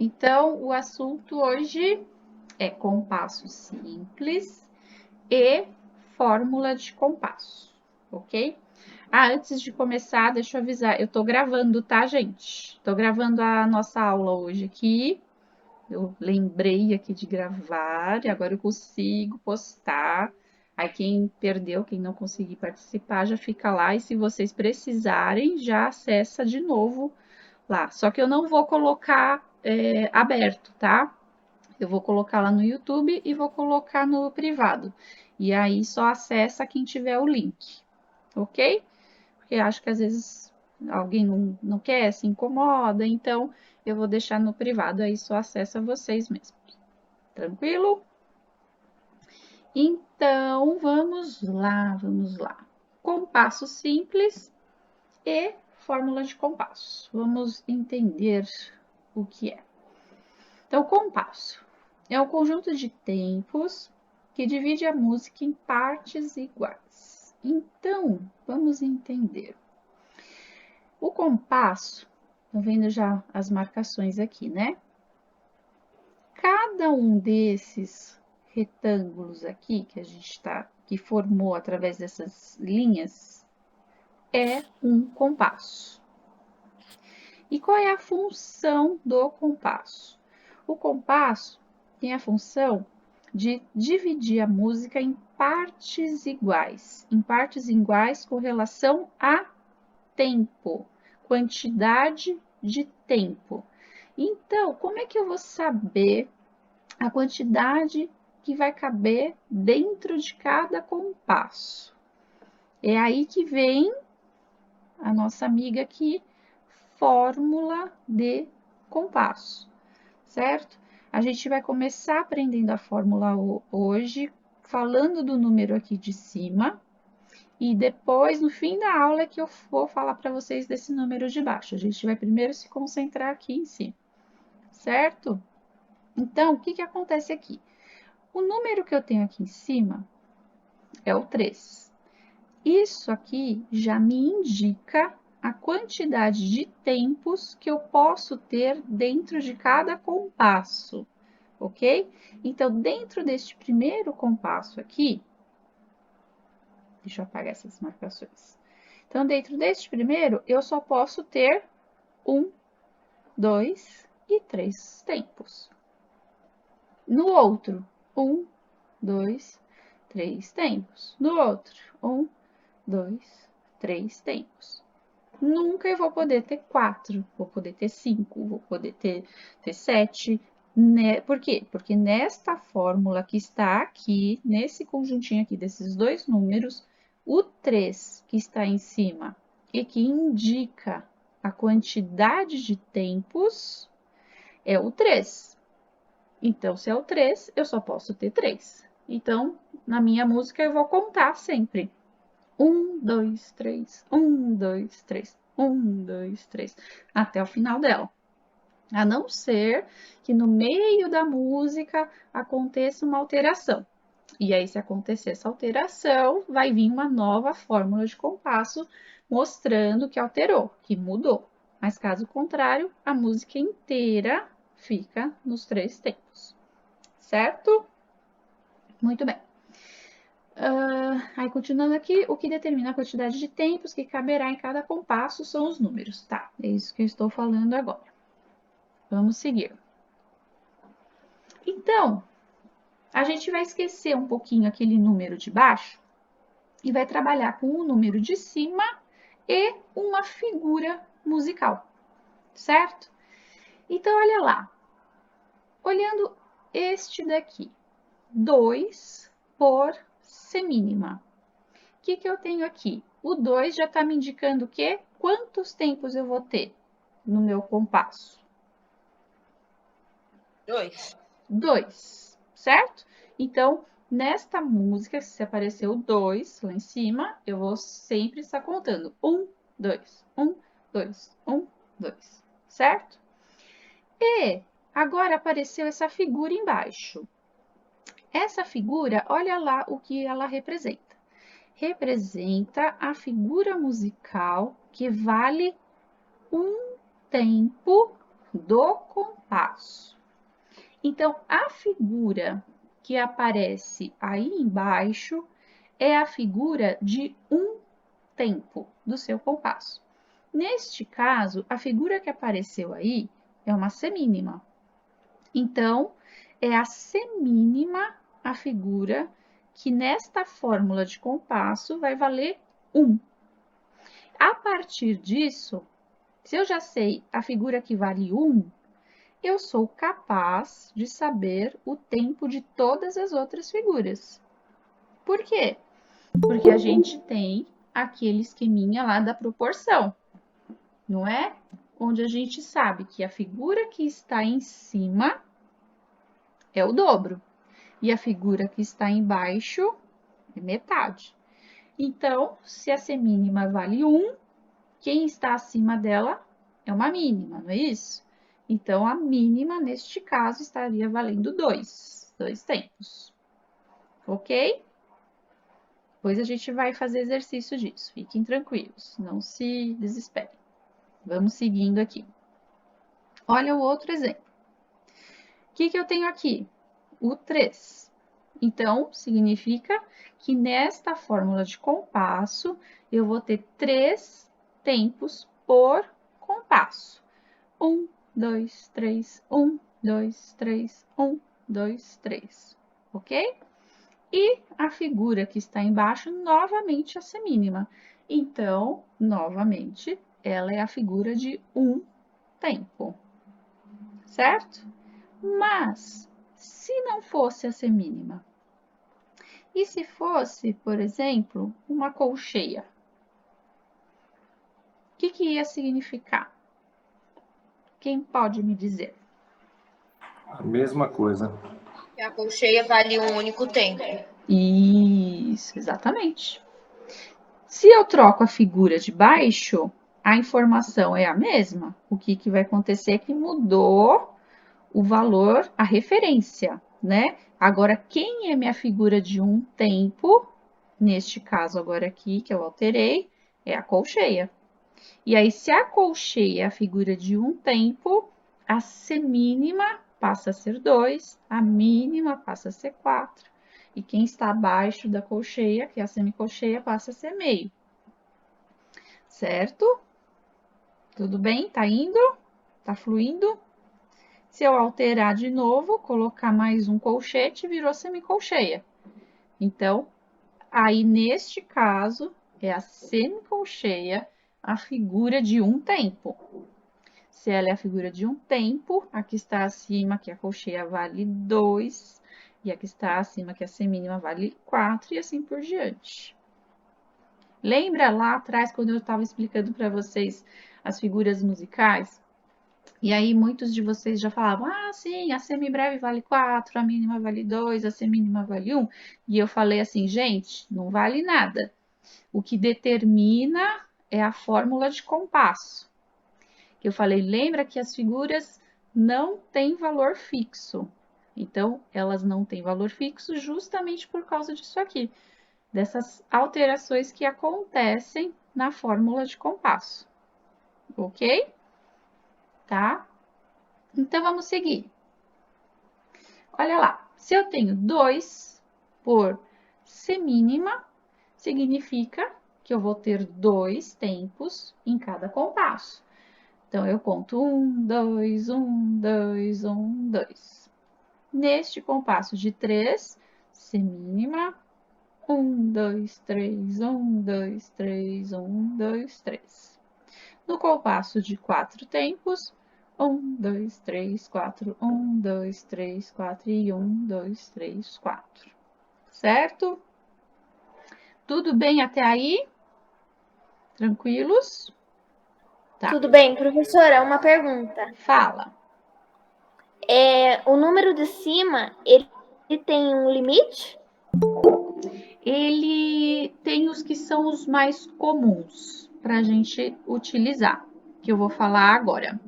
Então, o assunto hoje é compasso simples e fórmula de compasso, ok? Antes de começar, deixa eu avisar, eu tô gravando, tá, gente? Tô gravando a nossa aula hoje aqui. Eu lembrei aqui de gravar e agora eu consigo postar. Aí quem perdeu, quem não conseguir participar, já fica lá e se vocês precisarem, já acessa de novo lá. Só que eu não vou colocar aberto, tá? Eu vou colocar lá no YouTube e vou colocar no privado. E aí só acessa quem tiver o link, ok? Porque acho que às vezes alguém não quer, se incomoda, então eu vou deixar no privado, aí só acessa vocês mesmos. Tranquilo? Então, vamos lá, vamos lá. Compasso simples e fórmula de compasso. Vamos entender o que é. Então, compasso é um conjunto de tempos que divide a música em partes iguais. Então, vamos entender. O compasso, estão vendo já as marcações aqui, né? Cada um desses retângulos aqui que a gente que formou através dessas linhas é um compasso. E qual é a função do compasso? O compasso tem a função de dividir a música em partes iguais com relação a tempo, quantidade de tempo. Então, como é que eu vou saber a quantidade que vai caber dentro de cada compasso? É aí que vem a nossa amiga aqui, fórmula de compasso, certo? A gente vai começar aprendendo a fórmula hoje, falando do número aqui de cima, e depois, no fim da aula, é que eu vou falar para vocês desse número de baixo. A gente vai primeiro se concentrar aqui em cima, certo? Então, o que que acontece aqui? O número que eu tenho aqui em cima é o 3. Isso aqui já me indica a quantidade de tempos que eu posso ter dentro de cada compasso, ok? Então, dentro deste primeiro compasso aqui, deixa eu apagar essas marcações. Então, dentro deste primeiro, eu só posso ter 1, 2 e 3 tempos. No outro, 1, 2, 3 tempos. No outro, 1, 2, 3 tempos. Nunca eu vou poder ter 4, vou poder ter 5, vou poder ter 7. Né? Por quê? Porque nesta fórmula que está aqui, nesse conjuntinho aqui desses dois números, o 3 que está em cima e que indica a quantidade de tempos é o 3. Então, se é o 3, eu só posso ter 3. Então, na minha música, eu vou contar sempre. 1, 2, 3, 1, 2, 3, 1, 2, 3, até o final dela. A não ser que no meio da música aconteça uma alteração. E aí, se acontecer essa alteração, vai vir uma nova fórmula de compasso mostrando que alterou, que mudou. Mas caso contrário, a música inteira fica nos 3 tempos. Certo? Muito bem. Aí, continuando aqui, o que determina a quantidade de tempos que caberá em cada compasso são os números. Tá, é isso que eu estou falando agora. Vamos seguir. Então, a gente vai esquecer um pouquinho aquele número de baixo e vai trabalhar com o número de cima e uma figura musical, certo? Então, olha lá. Olhando este daqui, 2 por semínima. O que que eu tenho aqui? O 2 já está me indicando o quê? Quantos tempos eu vou ter no meu compasso? 2. 2, certo? Então, nesta música, se apareceu 2 lá em cima, eu vou sempre estar contando. 1, 2, 1, 2, 1, 2, certo? E agora apareceu essa figura embaixo. Essa figura, olha lá o que ela representa. Representa a figura musical que vale um tempo do compasso. Então, a figura que aparece aí embaixo é a figura de um tempo do seu compasso. Neste caso, a figura que apareceu aí é uma semínima. Então, é a semínima a figura que nesta fórmula de compasso vai valer 1. A partir disso, se eu já sei a figura que vale 1, eu sou capaz de saber o tempo de todas as outras figuras. Por quê? Porque a gente tem aquele esqueminha lá da proporção, não é? Onde a gente sabe que a figura que está em cima é o dobro e a figura que está embaixo é metade. Então, se a semínima vale 1, quem está acima dela é uma mínima, não é isso? Então, a mínima, neste caso, estaria valendo 2 tempos. Ok? Depois a gente vai fazer exercício disso. Fiquem tranquilos, não se desesperem. Vamos seguindo aqui. Olha o outro exemplo. O que eu tenho aqui? O 3. Então, significa que nesta fórmula de compasso, eu vou ter 3 tempos por compasso. 1, 2, 3, 1, 2, 3, 1, 2, 3. Ok? E a figura que está embaixo, novamente, a semínima. Então, novamente, ela é a figura de um tempo. Certo? Mas, se não fosse a semínima, e se fosse, por exemplo, uma colcheia? O que ia significar? Quem pode me dizer? A mesma coisa. A colcheia vale um único tempo. Isso, exatamente. Se eu troco a figura de baixo, a informação é a mesma. O que vai acontecer é que mudou o valor, a referência, né? Agora, quem é minha figura de um tempo, neste caso agora aqui, que eu alterei, é a colcheia. E aí, se a colcheia é a figura de um tempo, a semínima passa a ser 2, a mínima passa a ser 4. E quem está abaixo da colcheia, que é a semicolcheia, passa a ser meio. Certo? Tudo bem? Tá indo? Tá fluindo? Se eu alterar de novo, colocar mais um colchete, virou semicolcheia. Então, aí neste caso, é a semicolcheia a figura de um tempo. Se ela é a figura de um tempo, a que está acima, que a colcheia, vale 2, e a que está acima, que a semínima, vale 4, e assim por diante. Lembra lá atrás, quando eu estava explicando para vocês as figuras musicais? E aí, muitos de vocês já falavam, ah, sim, a semibreve vale 4, a mínima vale 2, a semínima vale 1. E eu falei assim, gente, não vale nada. O que determina é a fórmula de compasso. Eu falei, lembra que as figuras não têm valor fixo. Então, elas não têm valor fixo justamente por causa disso aqui, dessas alterações que acontecem na fórmula de compasso. Ok? Tá? Então, vamos seguir. Olha lá, se eu tenho 2 por semínima, significa que eu vou ter 2 tempos em cada compasso. Então, eu conto 1, 2, 1, 2, 1, 2. Neste compasso de 3, semínima, 1, 2, 3, 1, 2, 3, 1, 2, 3. No compasso de 4 tempos, 1, 2, 3, 4, 1, 2, 3, 4 e 1, 2, 3, 4. Certo? Tudo bem até aí? Tranquilos? Tá. Tudo bem, professora, uma pergunta. Fala. O número de cima, ele tem um limite? Ele tem os que são os mais comuns para a gente utilizar, que eu vou falar agora,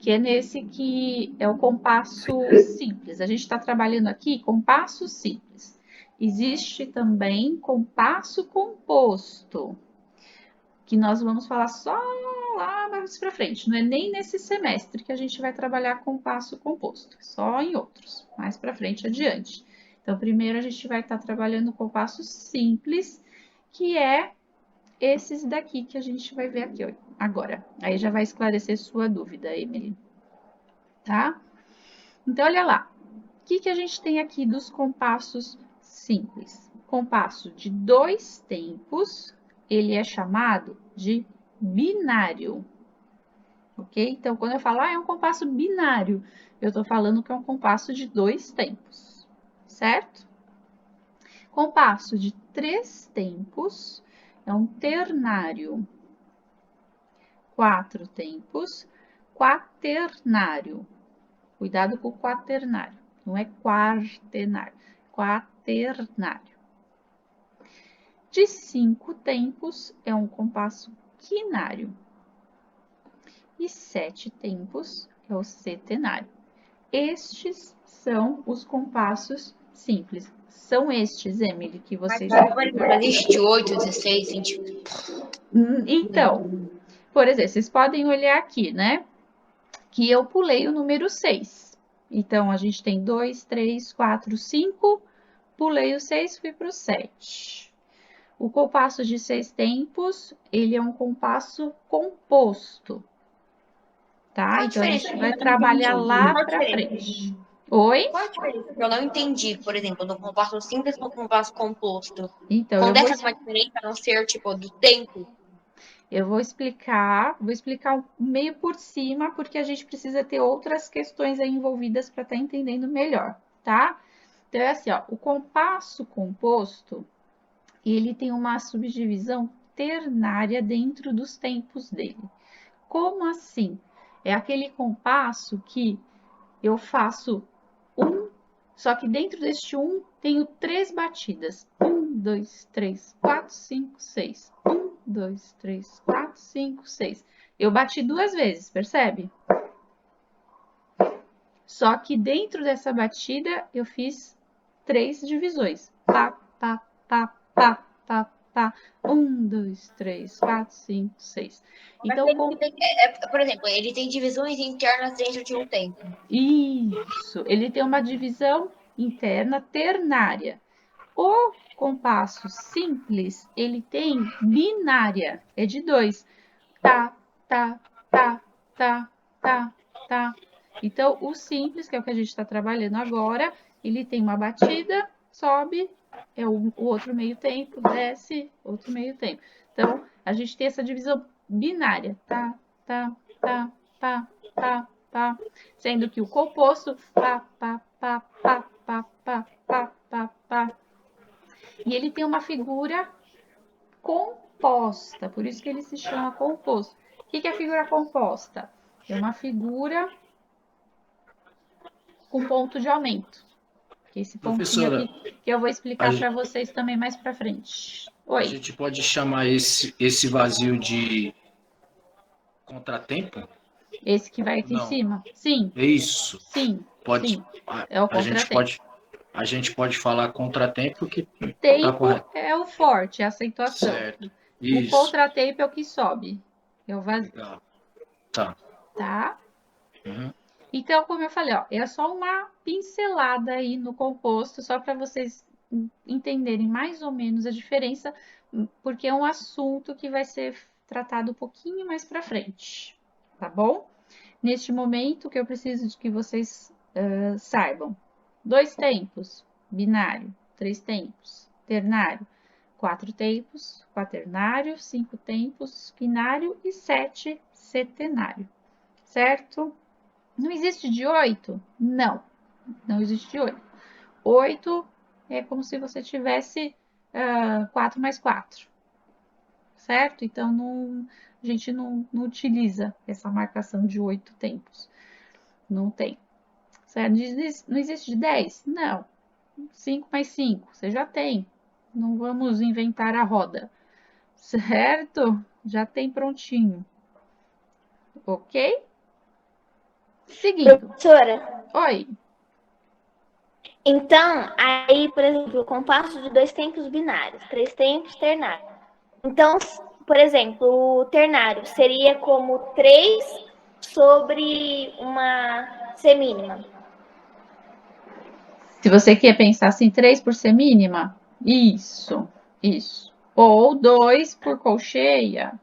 que é nesse que é o compasso simples. A gente está trabalhando aqui compasso simples. Existe também compasso composto. que nós vamos falar só lá mais para frente. Não é nem nesse semestre que a gente vai trabalhar compasso composto, só em outros, mais para frente adiante. Então, primeiro a gente vai estar trabalhando o compasso simples, que é esses daqui que a gente vai ver aqui agora. Aí já vai esclarecer sua dúvida, Emily. Tá? Então, olha lá. O que a gente tem aqui dos compassos simples? Compasso de 2 tempos, ele é chamado de binário. Ok? Então, quando eu falo, é um compasso binário, eu estou falando que é um compasso de 2 tempos. Certo? Compasso de 3 tempos é um ternário. 4 tempos, quaternário. Cuidado com o quaternário, não é quartenário, quaternário. De 5 tempos é um compasso quinário. E 7 tempos é o setenário. Estes são os compassos simples. São estes, Emily, que vocês... Mas existe de 8, 16, 20... Então, por exemplo, vocês podem olhar aqui, né? Que eu pulei o número 6. Então, a gente tem 2, 3, 4, 5, pulei o 6, fui para o 7. O compasso de 6 tempos, ele é um compasso composto, tá? Então, a gente vai trabalhar lá para frente. Oi? Qual a diferença que eu não entendi, por exemplo, do compasso simples com o compasso composto? Então, Quando é uma diferença a não ser, tipo, do tempo? Eu vou explicar meio por cima, porque a gente precisa ter outras questões aí envolvidas para estar entendendo melhor, tá? Então, é assim, ó, o compasso composto, ele tem uma subdivisão ternária dentro dos tempos dele. Como assim? É aquele compasso que eu faço só que dentro deste tenho 3 batidas. 1, 2, 3, 4, 5, 6. 1, 2, 3, 4, 5, 6. Eu bati 2 vezes, percebe? Só que dentro dessa batida eu fiz 3 divisões. Pá, pá, pá, pá, pá, pá. 1, 2, 3, 4, 5, 6. Então, por exemplo, ele tem divisões internas dentro de um tempo. Isso, ele tem uma divisão interna ternária. O compasso simples, ele tem binária, é de 2. Tá, tá, tá, tá, tá, tá. Então, o simples, que é o que a gente está trabalhando agora, ele tem uma batida, sobe, é o outro meio tempo, desce, outro meio tempo. Então, a gente tem essa divisão binária. Tá, tá, tá, tá, tá, tá. Sendo que o composto, pá, pá, pá, pá, pá, pá, pá, pá, pá. E ele tem uma figura composta, por isso que ele se chama composto. O que é a figura composta? É uma figura com ponto de aumento. Esse pontinho aqui que eu vou explicar para vocês também mais para frente. Oi. A gente pode chamar esse vazio de contratempo? Esse que vai aqui em cima? Sim. É isso. Sim. Pode. Sim. É o contratempo. A gente pode falar contratempo que tempo é o forte, é a acentuação. Certo. Isso. O contratempo é o que sobe. É o vazio. Legal. Tá. Tá? Uhum. Então, como eu falei, ó, é só uma pincelada aí no composto, só para vocês entenderem mais ou menos a diferença, porque é um assunto que vai ser tratado um pouquinho mais para frente, tá bom? Neste momento, que eu preciso de que vocês saibam. 2 tempos, binário. 3 tempos, ternário. 4 tempos, quaternário. 5 tempos, quinário. E 7, setenário. Certo? Não existe de 8? Não, não existe de 8. 8 é como se você tivesse 4 mais 4, certo? Então, a gente não utiliza essa marcação de 8 tempos. Não tem. Certo? Não existe de 10? Não. 5 mais 5, você já tem. Não vamos inventar a roda. Certo? Já tem prontinho. Ok? Seguindo. Professora. Oi. Então, aí, por exemplo, o compasso de 2 tempos binários, 3 tempos ternários. Então, por exemplo, o ternário seria como 3 sobre uma semínima. Se você quer pensar assim, 3 por semínima, isso. Ou 2 por colcheia,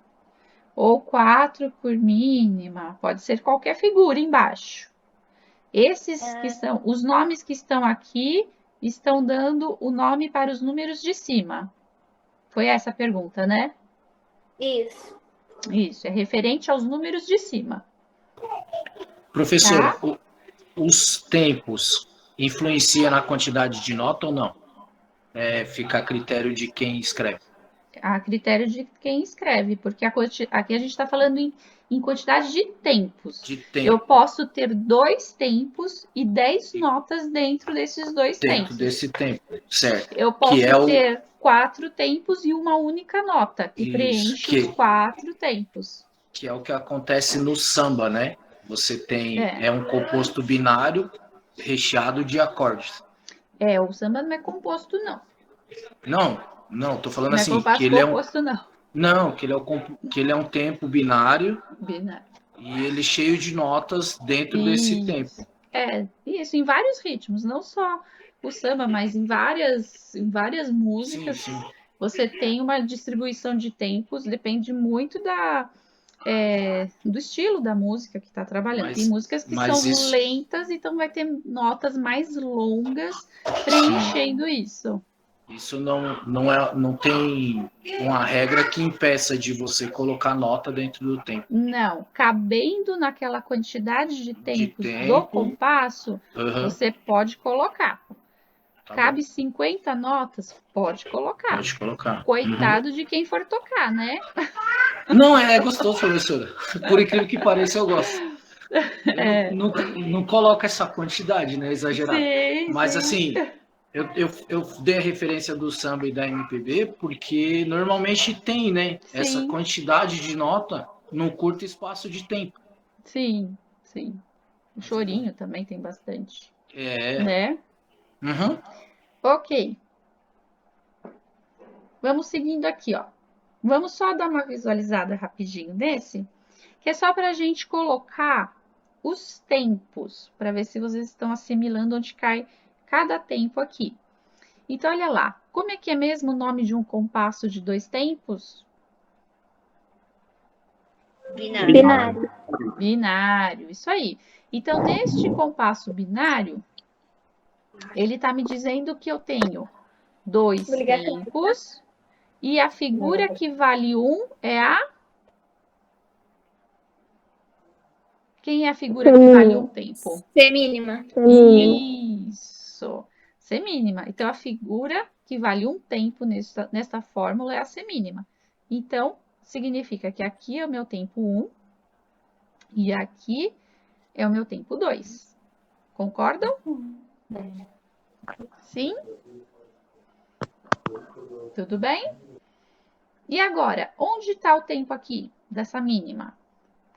ou 4 por mínima, pode ser qualquer figura embaixo. Esses que são, os nomes que estão aqui, estão dando o nome para os números de cima. Foi essa a pergunta, né? Isso. Isso, é referente aos números de cima. Professora, Tá? os tempos influenciam na quantidade de nota ou não? Fica a critério de quem escreve. A critério de quem escreve, porque aqui a gente está falando em quantidade de tempos. De tempo. Eu posso ter 2 tempos e 10 notas dentro desses 2 Dentro tempos. desse tempo, certo? Eu posso Que é ter 4 tempos e uma única nota, que Isso, preenche os 4 tempos. que é o que acontece no samba, né? Você tem É. um composto binário recheado de acordes. O samba não é composto, não. Não, tô falando Não é assim, compasso que ele composto, não. não, que ele é um tempo binário Binário. e ele cheio de notas dentro desse tempo. Isso, em vários ritmos, não só o samba, mas em várias músicas. Sim. Você tem uma distribuição de tempos, depende muito do estilo da música que está trabalhando. Tem músicas que são lentas, então vai ter notas mais longas preenchendo isso. Isso não tem uma regra que impeça de você colocar nota dentro do tempo. Não, cabendo naquela quantidade de tempos do compasso, você pode colocar. Cabe 50 notas? Pode colocar. Pode colocar. Coitado de quem for tocar, né? Não, é gostoso, professora. Por incrível que pareça, eu gosto. Não coloco essa quantidade, né? Exagerado. Sim, mas sim. assim, eu dei a referência do samba e da MPB porque normalmente tem, né? Sim. Essa quantidade de nota num curto espaço de tempo. Sim. O chorinho também tem bastante. É. Né? Uhum. Ok. Vamos seguindo aqui, ó. Vamos só dar uma visualizada rapidinho nesse, que é só para a gente colocar os tempos, para ver se vocês estão assimilando onde cai cada tempo aqui. Então, olha lá. Como é que é mesmo o nome de um compasso de 2 tempos? Binário, isso aí. Então, neste compasso binário, ele está me dizendo que eu tenho 2 tempos e a figura que vale 1 é a... Quem é a figura que vale 1 tempo? Semínima. Isso. Semínima. Então, a figura que vale 1 tempo nesta fórmula é a semínima. Então, significa que aqui é o meu tempo 1 e aqui é o meu tempo 2. Concordam? Sim? Tudo bem? E agora, onde está o tempo aqui dessa mínima?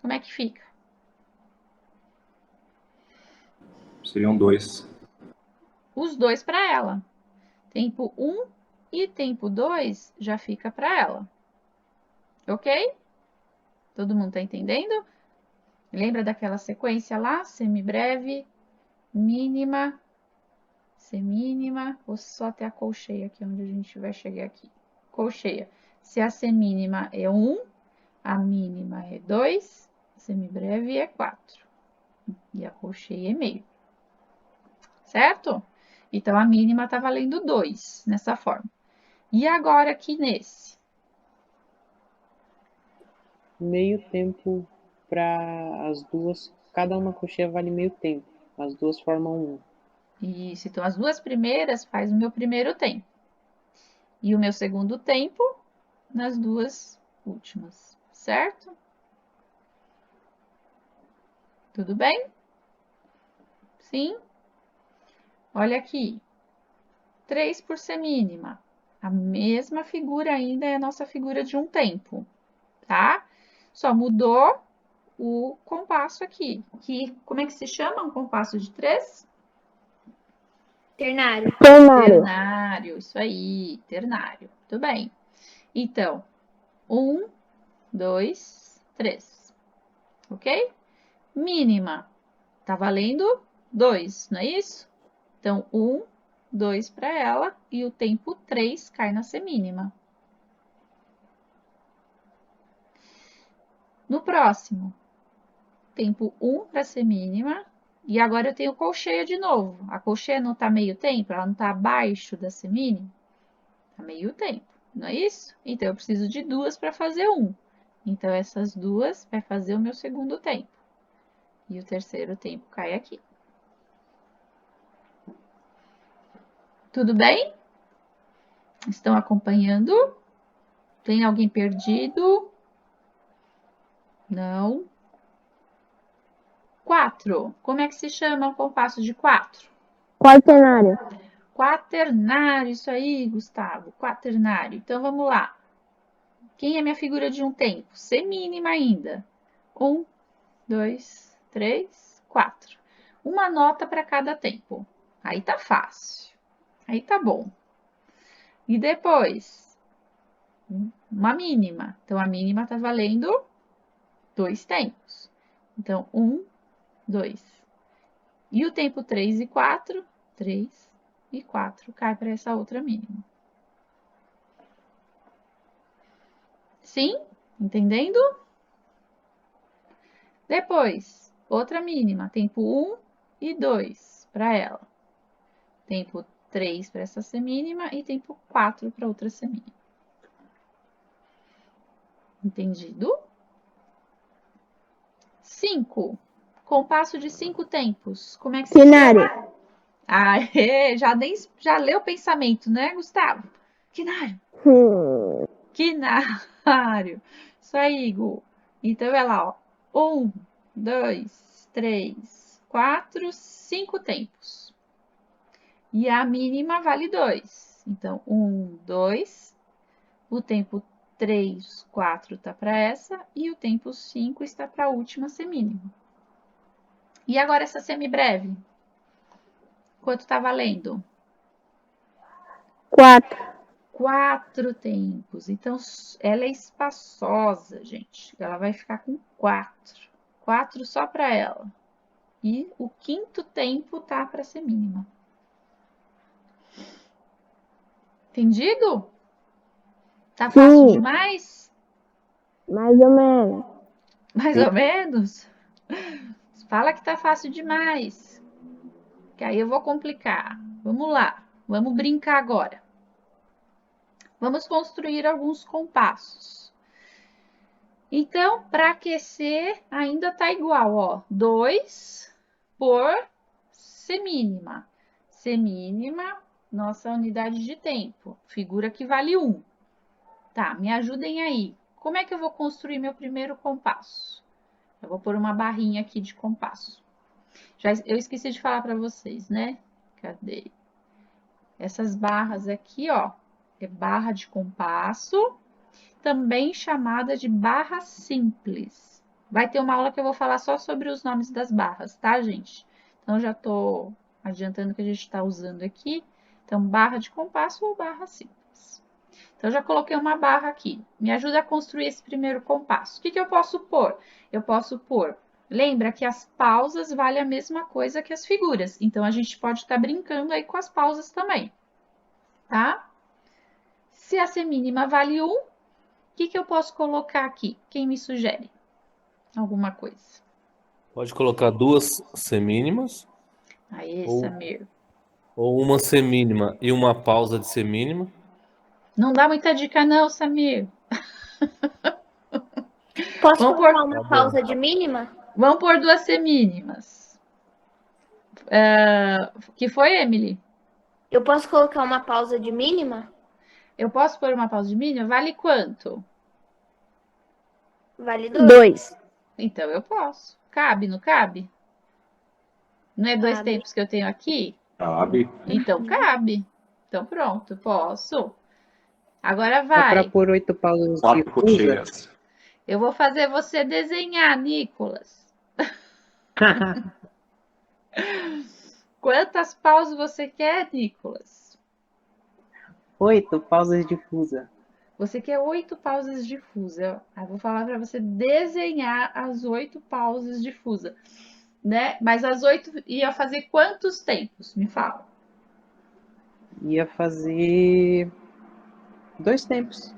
Como é que fica? Seriam 2. Os 2 para ela. Tempo 1 e tempo 2 já fica para ela. Ok? Todo mundo está entendendo? Lembra daquela sequência lá? Semibreve, mínima, semínima. Vou só até a colcheia aqui, onde a gente vai chegar aqui. Colcheia. Se a semínima é 1, a mínima é 2, a semibreve é 4. E a colcheia é meio. Certo? Então, a mínima está valendo 2 nessa forma. E agora aqui nesse? Meio tempo para as duas, cada uma colcheia vale meio tempo. As duas formam 1. Isso, então as duas primeiras faz o meu primeiro tempo. E o meu segundo tempo nas duas últimas, certo? Tudo bem? Sim? Olha aqui. 3 por semínima. A mesma figura ainda é a nossa figura de 1 tempo, tá? Só mudou o compasso aqui. Como é que se chama um compasso de 3? Ternário. Ternário, isso aí, ternário. Tudo bem. Então, 1, 2, 3. Ok? Mínima. Tá valendo 2, não é isso? Então, 1, 2 para ela e o tempo 3 cai na semínima. No próximo, tempo 1 para semínima. E agora eu tenho colcheia de novo. A colcheia não está meio tempo? Ela não está abaixo da semínima? Está meio tempo, não é isso? Então, eu preciso de 2 para fazer 1. Então, essas 2 vai fazer o meu segundo tempo. E o terceiro tempo cai aqui. Tudo bem? Estão acompanhando? Tem alguém perdido? Não. 4. Como é que se chama o compasso de 4? Quaternário. Quaternário, isso aí, Gustavo. Quaternário. Então, vamos lá. Quem é minha figura de um tempo? Semínima ainda. 1, 2, 3, 4. Uma nota para cada tempo. Aí tá fácil. Aí tá bom. E depois, uma mínima. Então, a mínima tá valendo 2 tempos. Então, 1, 2. E o tempo 3 e 4, 3 e 4 cai para essa outra mínima. Sim? Entendendo? Depois, outra mínima, tempo 1 e 2 para ela. Tempo 3 para essa semínima e tempo 4 para outra semínima. Entendido? 5. Compasso de 5 tempos. Como é que se Quinário. chama? Aê, já leu o pensamento, né, Gustavo? Quinário. Quinário. Isso aí, Gu. Então, é lá, ó. 1, 2, 3, 4, 5 tempos. E a mínima vale 2. Então, 1, 2. O tempo 3, 4 está para essa. E o tempo 5 está para a última semínima. E agora essa semibreve? Quanto está valendo? 4. 4 tempos. Então, ela é espaçosa, gente. Ela vai ficar com 4. 4 só para ela. E o quinto tempo tá para ser mínima. Entendido? Tá fácil Sim. demais? Mais ou menos. Mais ou menos? Fala que tá fácil demais. Que aí eu vou complicar. Vamos lá. Vamos brincar agora. Vamos construir alguns compassos. Então, para aquecer, ainda tá igual, ó. 2 por semínima. Semínima, nossa unidade de tempo. Figura que vale 1. Tá, me ajudem aí. Como é que eu vou construir meu primeiro compasso? Eu vou pôr uma barrinha aqui de compasso. Eu esqueci de falar para vocês, né? Cadê? Essas barras aqui, ó, é barra de compasso, também chamada de barra simples. Vai ter uma aula que eu vou falar só sobre os nomes das barras, tá, gente? Então, já tô adiantando que a gente está usando aqui. Então, barra de compasso ou barra simples. Então, já coloquei uma barra aqui. Me ajuda a construir esse primeiro compasso. O que eu posso pôr? Eu posso pôr... Lembra que as pausas valem a mesma coisa que as figuras. Então, a gente pode estar brincando aí com as pausas também. Tá? Se a semínima vale 1, o que eu posso colocar aqui? Quem me sugere? Alguma coisa. Pode colocar 2 semínimas Aí, ou, Samir. ou uma semínima e uma pausa de semínima. Não dá muita dica não, Samir. Posso Vamos colocar pôr, uma pausa de mínima? vamos pôr 2 semínimas. Que foi, Emily? Eu posso colocar uma pausa de mínima? Eu posso pôr uma pausa de mínima? Vale quanto? Vale 2. 2. Então, eu posso. Cabe, não cabe? Não é 2 Cabe. tempos que eu tenho aqui? Cabe. Então, cabe. Então, pronto, posso. Agora Dá pra vai. pôr 8 pausas de 4 fusa? cocheiras. Eu vou fazer você desenhar, Nicolas. Quantas pausas você quer, Nicolas? 8 pausas de fusa. Você quer 8 pausas de fusa. Eu vou falar para você desenhar as 8 pausas de fusa, né? Mas as 8 ia fazer quantos tempos? Me fala. Ia fazer 2 tempos.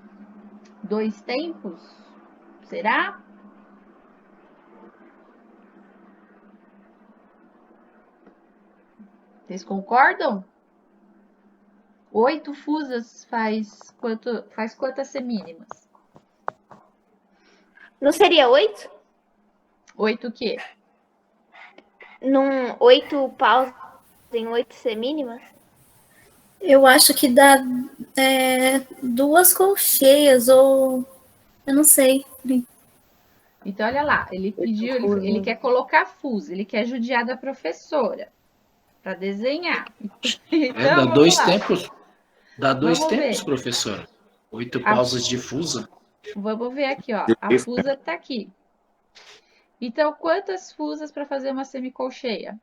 2 tempos? Será? Vocês concordam? 8 fusas faz quantas semínimas? Não seria 8? 8 o quê? 8 pausas em 8 semínimas? Eu acho que dá 2 colcheias, ou eu não sei. Então, olha lá, ele pediu, ele quer colocar fusa, ele quer judiar da professora para desenhar. Então, dá 2 lá. tempos. Dá 2 Vamos tempos, ver. professora. 8 pausas de fusa. Vamos ver aqui, ó. A fusa tá aqui. Então, quantas fusas para fazer uma semicolcheia?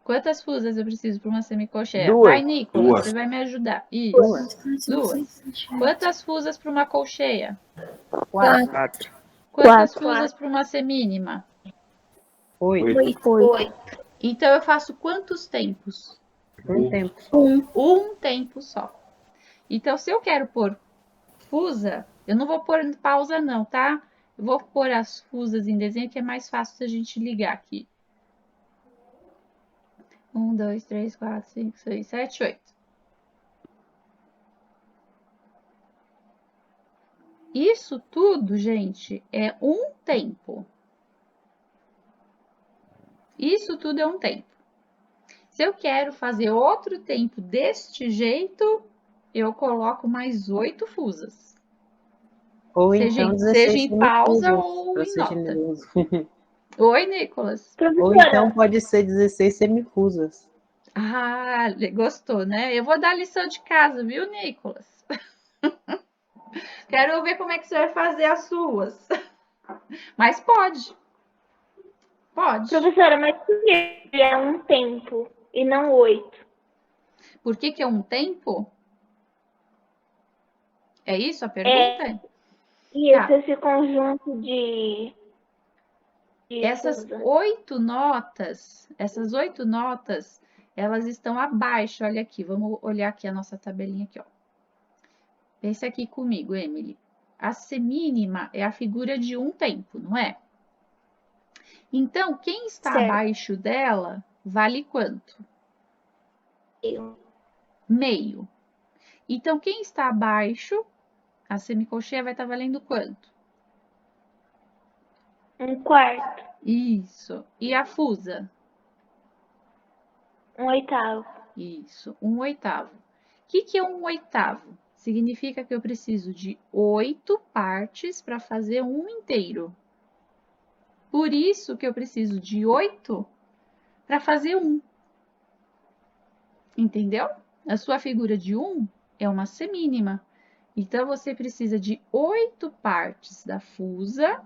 Quantas fusas eu preciso para uma semicolcheia? Duas. Vai, Nicolas, Duas. você vai me ajudar. Isso. 2. Quantas fusas para uma colcheia? 4. Quantas fusas para uma semínima? 8. 8. Então, eu faço quantos tempos? 1 tempo. Um tempo só. Então, se eu quero pôr fusa, eu não vou pôr pausa não, tá? Eu vou pôr as fusas em desenho, que é mais fácil a gente ligar aqui. 1, 2, 3, 4, 5, 6, 7, 8. Isso tudo, gente, é um tempo. Isso tudo é um tempo. Se eu quero fazer outro tempo deste jeito, eu coloco mais 8 fusas. Ou Seja, então seja 16 em pausa semifusas, ou pra em ser nota. generoso. Oi, Nicolas. Ou então pode ser 16 semifusas. Ah, gostou, né? Eu vou dar lição de casa, viu, Nicolas? Quero ver como é que você vai fazer as suas. Mas pode. Pode. Professora, mas por que é um tempo e não 8? Por que que é um tempo? É isso a pergunta? Isso, Tá. esse conjunto de Essas fusa. 8 notas, elas estão abaixo. Olha aqui, vamos olhar aqui a nossa tabelinha aqui, ó. Pensa aqui comigo, Emily. A semínima é a figura de um tempo, não é? Então, quem está Certo. abaixo dela vale quanto? Meio. Então, quem está abaixo, a semicolcheia vai estar valendo quanto? 1/4. Isso. E a fusa? 1/8. Isso, 1/8. O que é 1/8? Significa que eu preciso de 8 partes para fazer um inteiro. Por isso que eu preciso de 8 para fazer um. Entendeu? A sua figura de 1 é uma semínima. Então, você precisa de 8 partes da fusa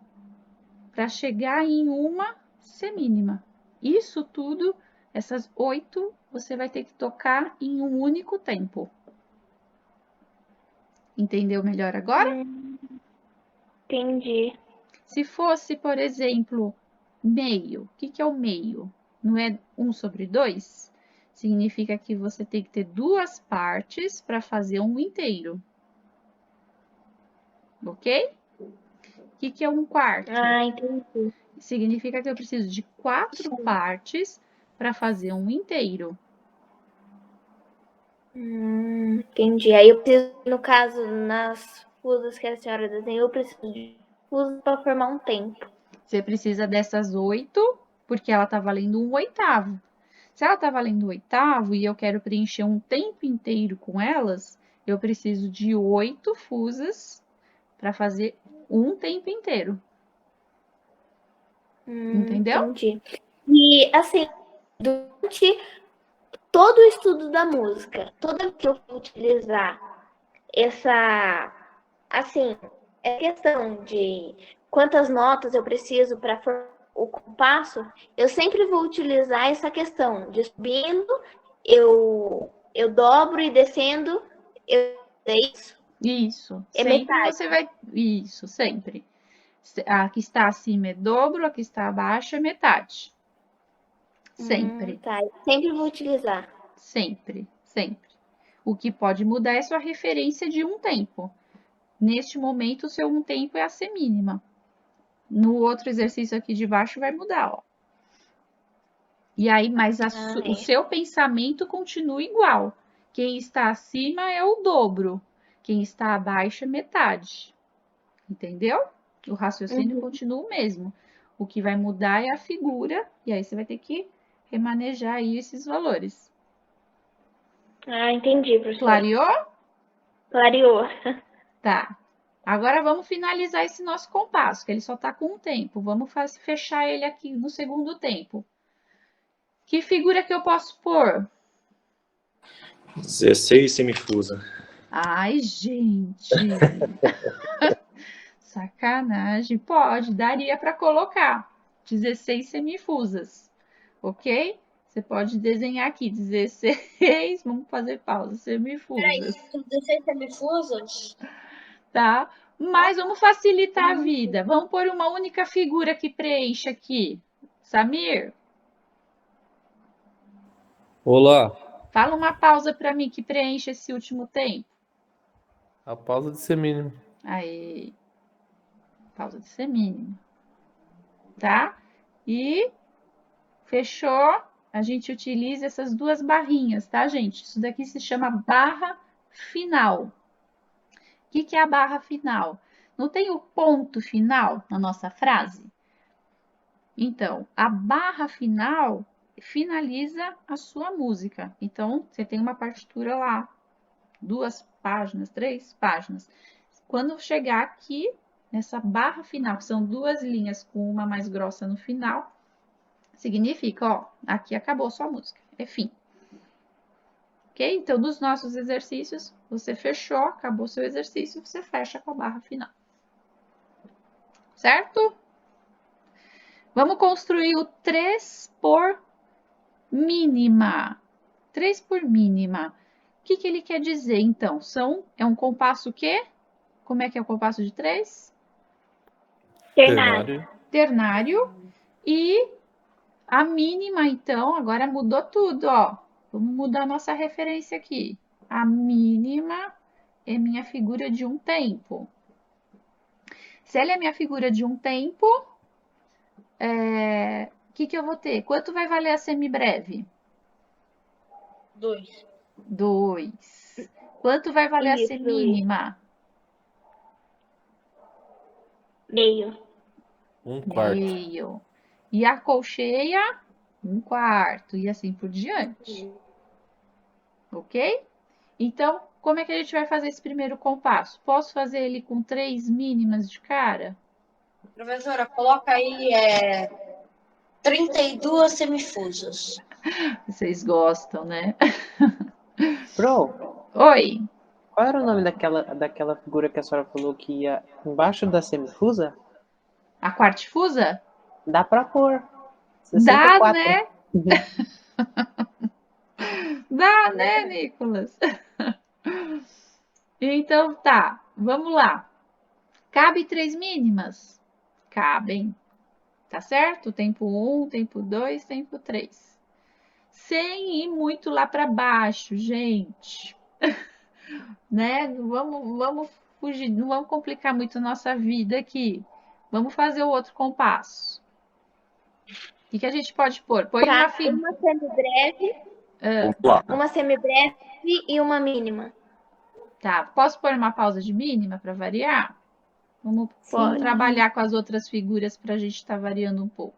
para chegar em uma semínima. Isso tudo, essas 8, você vai ter que tocar em um único tempo. Entendeu melhor agora? Entendi. Se fosse, por exemplo, meio, o que é o meio? Não é 1/2? Significa que você tem que ter 2 partes para fazer um inteiro. Ok? O que é 1/4? Ah, entendi. Significa que eu preciso de 4 partes para fazer um inteiro. Entendi. Aí eu preciso, no caso, nas fusas que a senhora desenhou, eu preciso de fusas para formar um tempo. Você precisa dessas 8, porque ela está valendo 1/8. Se ela está valendo 1/8 e eu quero preencher um tempo inteiro com elas, eu preciso de 8 fusas para fazer um tempo inteiro. Entendeu? Entendi. E, assim, durante todo o estudo da música, toda vez que eu for utilizar essa, assim, é questão de quantas notas eu preciso para formar o compasso, eu sempre vou utilizar essa questão de subindo, eu eu dobro e descendo, é isso? Isso. É Sempre metade. você vai. Isso, sempre. A que está acima é dobro, a que está abaixo é metade. Sempre. Tá, eu sempre vou utilizar. Sempre. Sempre. O que pode mudar é sua referência de um tempo. Neste momento, o seu um tempo é a semínima. No outro exercício aqui de baixo vai mudar, ó. E aí, mas o seu pensamento continua igual. Quem está acima é o dobro. Quem está abaixo é metade. Entendeu? O raciocínio continua o mesmo. O que vai mudar é a figura, e aí você vai ter que remanejar aí esses valores. Ah, entendi, professor. Clareou? Clareou. Tá. Agora vamos finalizar esse nosso compasso, que ele só está com um tempo. Vamos fechar ele aqui no segundo tempo. Que figura que eu posso pôr? 16 semifusa. Ai, gente. Sacanagem. Pode, daria para colocar 16 semifusas, ok? Você pode desenhar aqui 16, vamos fazer pausa, semifusas, São 16 semifusas? tá? Mas vamos facilitar a vida. Vamos pôr uma única figura que preencha aqui. Samir, Olá. fala uma pausa para mim que preencha esse último tempo. A pausa de semínima. Aí, pausa de ser mínima, tá? E fechou? A gente utiliza essas duas barrinhas, tá, gente? Isso daqui se chama barra final. O que é a barra final? Não tem o ponto final na nossa frase? Então, a barra final finaliza a sua música. Então, você tem uma partitura lá, 2 páginas, 3 páginas. Quando chegar aqui, nessa barra final, que são 2 linhas com uma mais grossa no final, significa, ó, aqui acabou sua música, é fim. Ok? Então, nos nossos exercícios, você fechou, acabou seu exercício, você fecha com a barra final. Certo? Vamos construir o 3 por mínima. 3 por mínima. O que ele quer dizer, então? É um compasso o quê? Como é que é o compasso de 3? Ternário. Ternário. E a mínima, então, agora mudou tudo, ó. Vamos mudar a nossa referência aqui. A mínima é minha figura de um tempo. Se ela é minha figura de um tempo, o que eu vou ter? Quanto vai valer a semibreve? 2. 2. Quanto vai valer a semínima? Meio. 1/4. Meio. E a colcheia? 1/4. E assim por diante. Ok? Então, como é que a gente vai fazer esse primeiro compasso? Posso fazer ele com 3 mínimas de cara? Professora, coloca aí 32 semifusas. Vocês gostam, né? Pro, Oi. qual era o nome daquela figura que a senhora falou que ia embaixo da semifusa? A quartifusa? Dá pra pôr. Dá, 64. né? Dá, né, Nicolas? Então tá, vamos lá. Cabe 3 mínimas? Cabem. Tá certo? Tempo 1, tempo 2, tempo 3. Sem ir muito lá para baixo, gente. Né? Vamos fugir, não vamos complicar muito a nossa vida aqui. Vamos fazer o outro compasso. O que a gente pode pôr? Põe Tá, uma figura. uma semibreve, Vamos lá. uma semibreve e uma mínima. Tá, posso pôr uma pausa de mínima para variar? Vamos trabalhar com as outras figuras para a gente estar variando um pouco.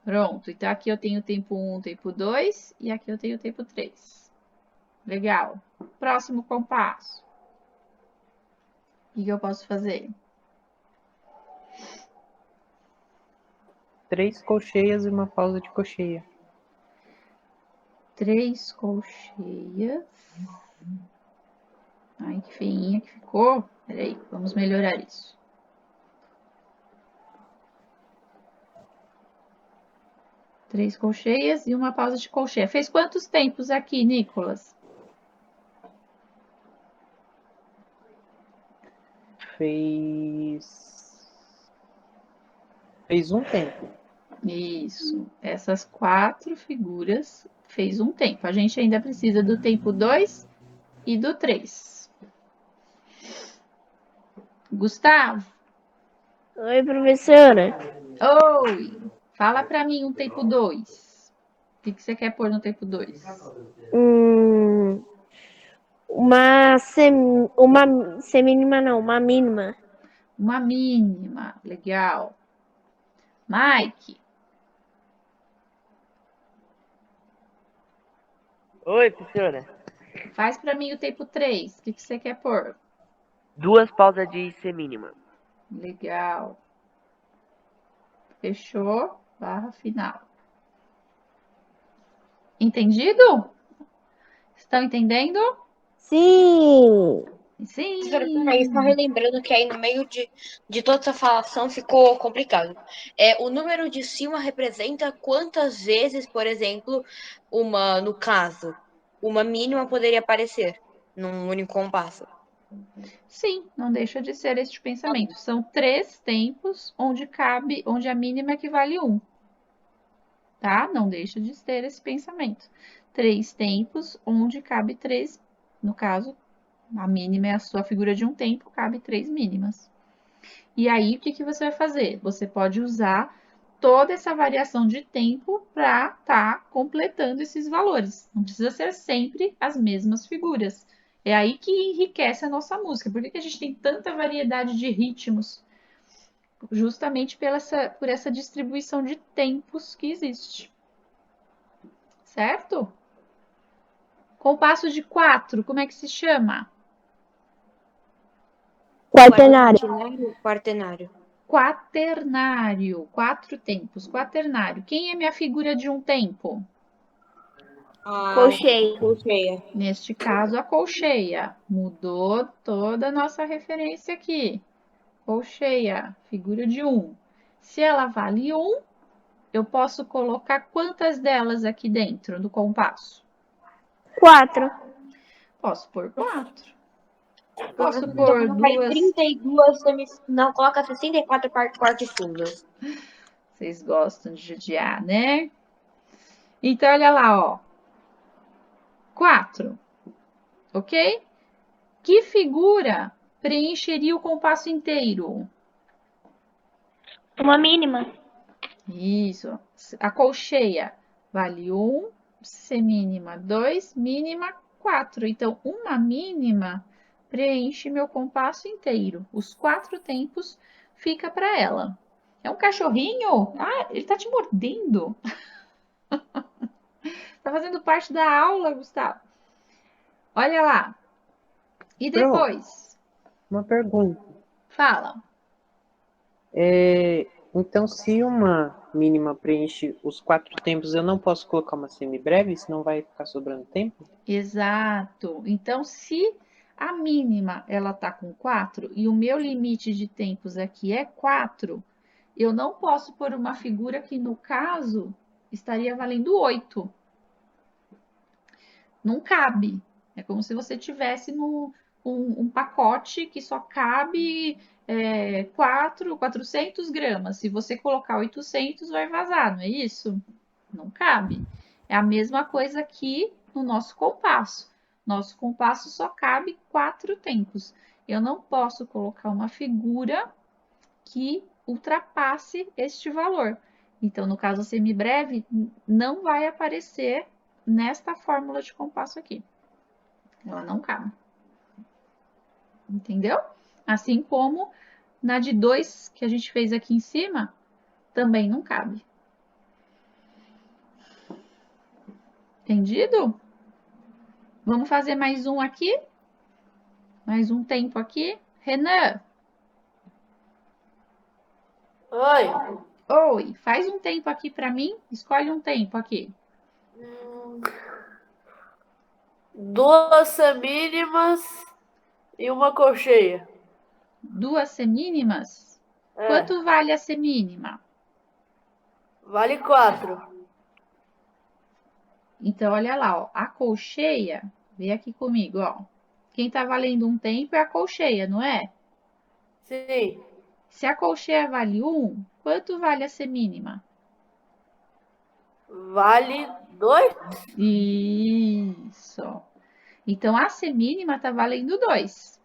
Pronto, então aqui eu tenho tempo 1, tempo 2 e aqui eu tenho tempo 3. Legal. Próximo compasso. O que eu posso fazer? 3 colcheias e uma pausa de cocheia. 3 colcheias. Ai, que feinha que ficou. Peraí, vamos melhorar isso. 3 colcheias e uma pausa de colcheia. Fez quantos tempos aqui, Nicolas? Fez um tempo. Isso. Essas 4 figuras fez um tempo. A gente ainda precisa do tempo 2 e do 3. Gustavo? Oi, professora. Oi! Fala para mim um tempo 2. O que você quer pôr no tempo 2? Uma semínima não, uma mínima. Uma mínima. Legal. Mike? Oi, professora. Faz para mim o tempo 3. O que você quer pôr? 2 pausas de semínima. Legal. Fechou. Barra final. Entendido? Estão entendendo? Sim. Sim. Professora, peraí, só relembrando que aí no meio de toda essa falação ficou complicado. O número de cima representa quantas vezes, por exemplo, no caso, uma mínima poderia aparecer num único compasso. Sim, não deixa de ser este pensamento. São 3 tempos onde a mínima equivale 1. Tá? Não deixa de ter esse pensamento. 3 tempos onde cabe 3, no caso, a mínima é a sua figura de um tempo, cabe 3 mínimas. E aí, o que você vai fazer? Você pode usar toda essa variação de tempo para estar completando esses valores. Não precisa ser sempre as mesmas figuras. É aí que enriquece a nossa música. Por que a gente tem tanta variedade de ritmos? Justamente por essa distribuição de tempos que existe. Certo? Compasso de 4, como é que se chama? Quaternário. Quaternário. Quaternário. 4 tempos. Quaternário. Quem é minha figura de um tempo? Colcheia. Neste caso, a colcheia. Mudou toda a nossa referência aqui. Colcheia, figura de 1. Se ela vale 1, eu posso colocar quantas delas aqui dentro do compasso? 4. Posso pôr 4. Posso pôr Então, coloca aí 2. 32 não, coloca 64 quartos. Vocês gostam de judiar, né? Então, olha lá, ó. 4. Ok? Que figura preencheria o compasso inteiro? Uma mínima. Isso. A colcheia vale 1, semínima 2, mínima 4. Então, uma mínima preenche meu compasso inteiro. Os 4 tempos fica para ela. É um cachorrinho? Ah, ele tá te mordendo. Tá fazendo parte da aula, Gustavo. Olha lá. E depois? Uma pergunta. Fala. Então, se uma mínima preenche os 4 tempos, eu não posso colocar uma semibreve, senão vai ficar sobrando tempo? Exato. Então, se a mínima ela tá com 4 e o meu limite de tempos aqui é 4, eu não posso pôr uma figura que, no caso, estaria valendo 8. Não cabe. É como se você tivesse um pacote que só cabe 400 gramas. Se você colocar 800, vai vazar, não é isso? Não cabe. É a mesma coisa aqui no nosso compasso. Nosso compasso só cabe 4 tempos. Eu não posso colocar uma figura que ultrapasse este valor. Então, no caso semibreve, não vai aparecer nesta fórmula de compasso aqui. Ela não cabe. Entendeu? Assim como na de 2 que a gente fez aqui em cima, também não cabe. Entendido? Vamos fazer mais um aqui? Mais um tempo aqui? Renan? Oi. Oi, faz um tempo aqui para mim. Escolhe um tempo aqui. 2 semínimas e uma colcheia. 2 semínimas? Quanto vale a semínima? Vale 4. Então, olha lá, ó, a colcheia, vem aqui comigo, ó. Quem tá valendo um tempo é a colcheia, não é? Sim. Se a colcheia vale 1, quanto vale a semínima? Vale 2? Isso. Então, a semínima tá valendo 2.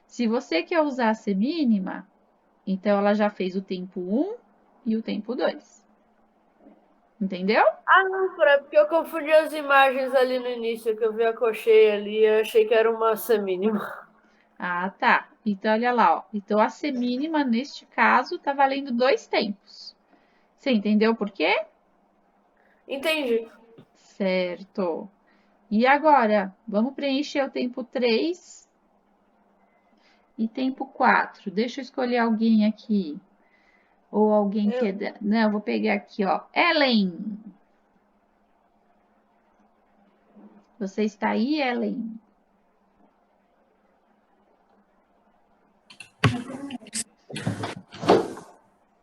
Se você quer usar a semínima, então ela já fez o tempo 1 e o tempo 2. Entendeu? Ah, não, é porque eu confundi as imagens ali no início, que eu vi a colcheia ali, eu achei que era uma semínima. Ah, tá. Então, olha lá, ó. Então, a semínima, neste caso, tá valendo 2 tempos. Você entendeu por quê? Entendi. Certo. E agora, vamos preencher o tempo 3 e tempo 4. Deixa eu escolher alguém aqui. Ou alguém que é... Não, eu vou pegar aqui, ó. Ellen. Você está aí, Ellen?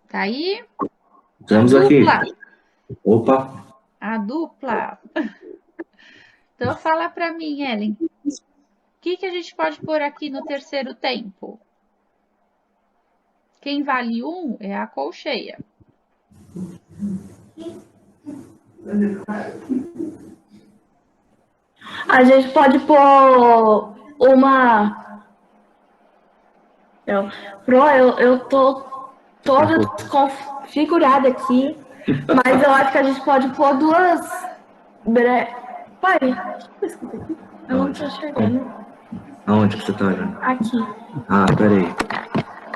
Tá aí? Estamos A aqui. dupla. Opa, A dupla. Então, fala para mim, Ellen. O que a gente pode pôr aqui no terceiro tempo? Quem vale 1 é a colcheia. A gente pode pôr uma. Eu tô toda desconfigurada aqui, mas eu acho que a gente pode pôr duas. Pai, eu não tô enxergando. aonde que você tá olhando? Aqui. Ah, peraí.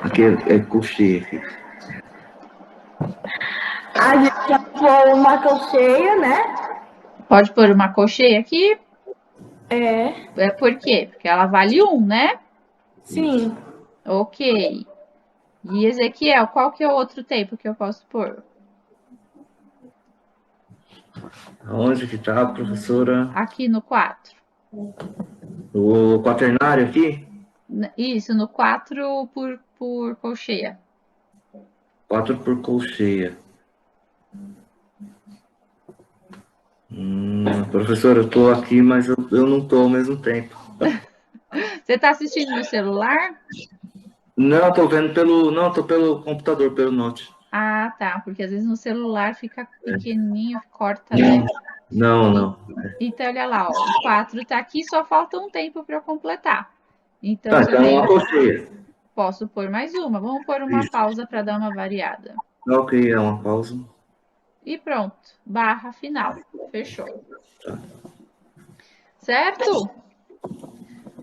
Aqui é colcheia, filho. A gente pode pôr uma colcheia, né? Pode pôr uma colcheia aqui? É. Por quê? Porque ela vale 1, né? Sim. Ok. E Ezequiel, qual que é o outro tempo que eu posso pôr? Aonde que tá, professora? Aqui no 4. O quaternário aqui? Isso, no 4 por colcheia. 4 por colcheia. Professora, eu tô aqui, mas eu não tô ao mesmo tempo. Você está assistindo no celular? Não, tô vendo pelo. Não, tô pelo computador, pelo note. Ah, tá. Porque às vezes no celular fica pequenininho, corta, né? Não. Então, olha lá, ó, o 4 tá aqui, só falta um tempo para eu completar. Então, Ah, se eu então é tenho... uma colcheia. Posso pôr mais uma. Vamos pôr uma pausa para dar uma variada. Ok, é uma pausa. E pronto. Barra final. Fechou. Certo?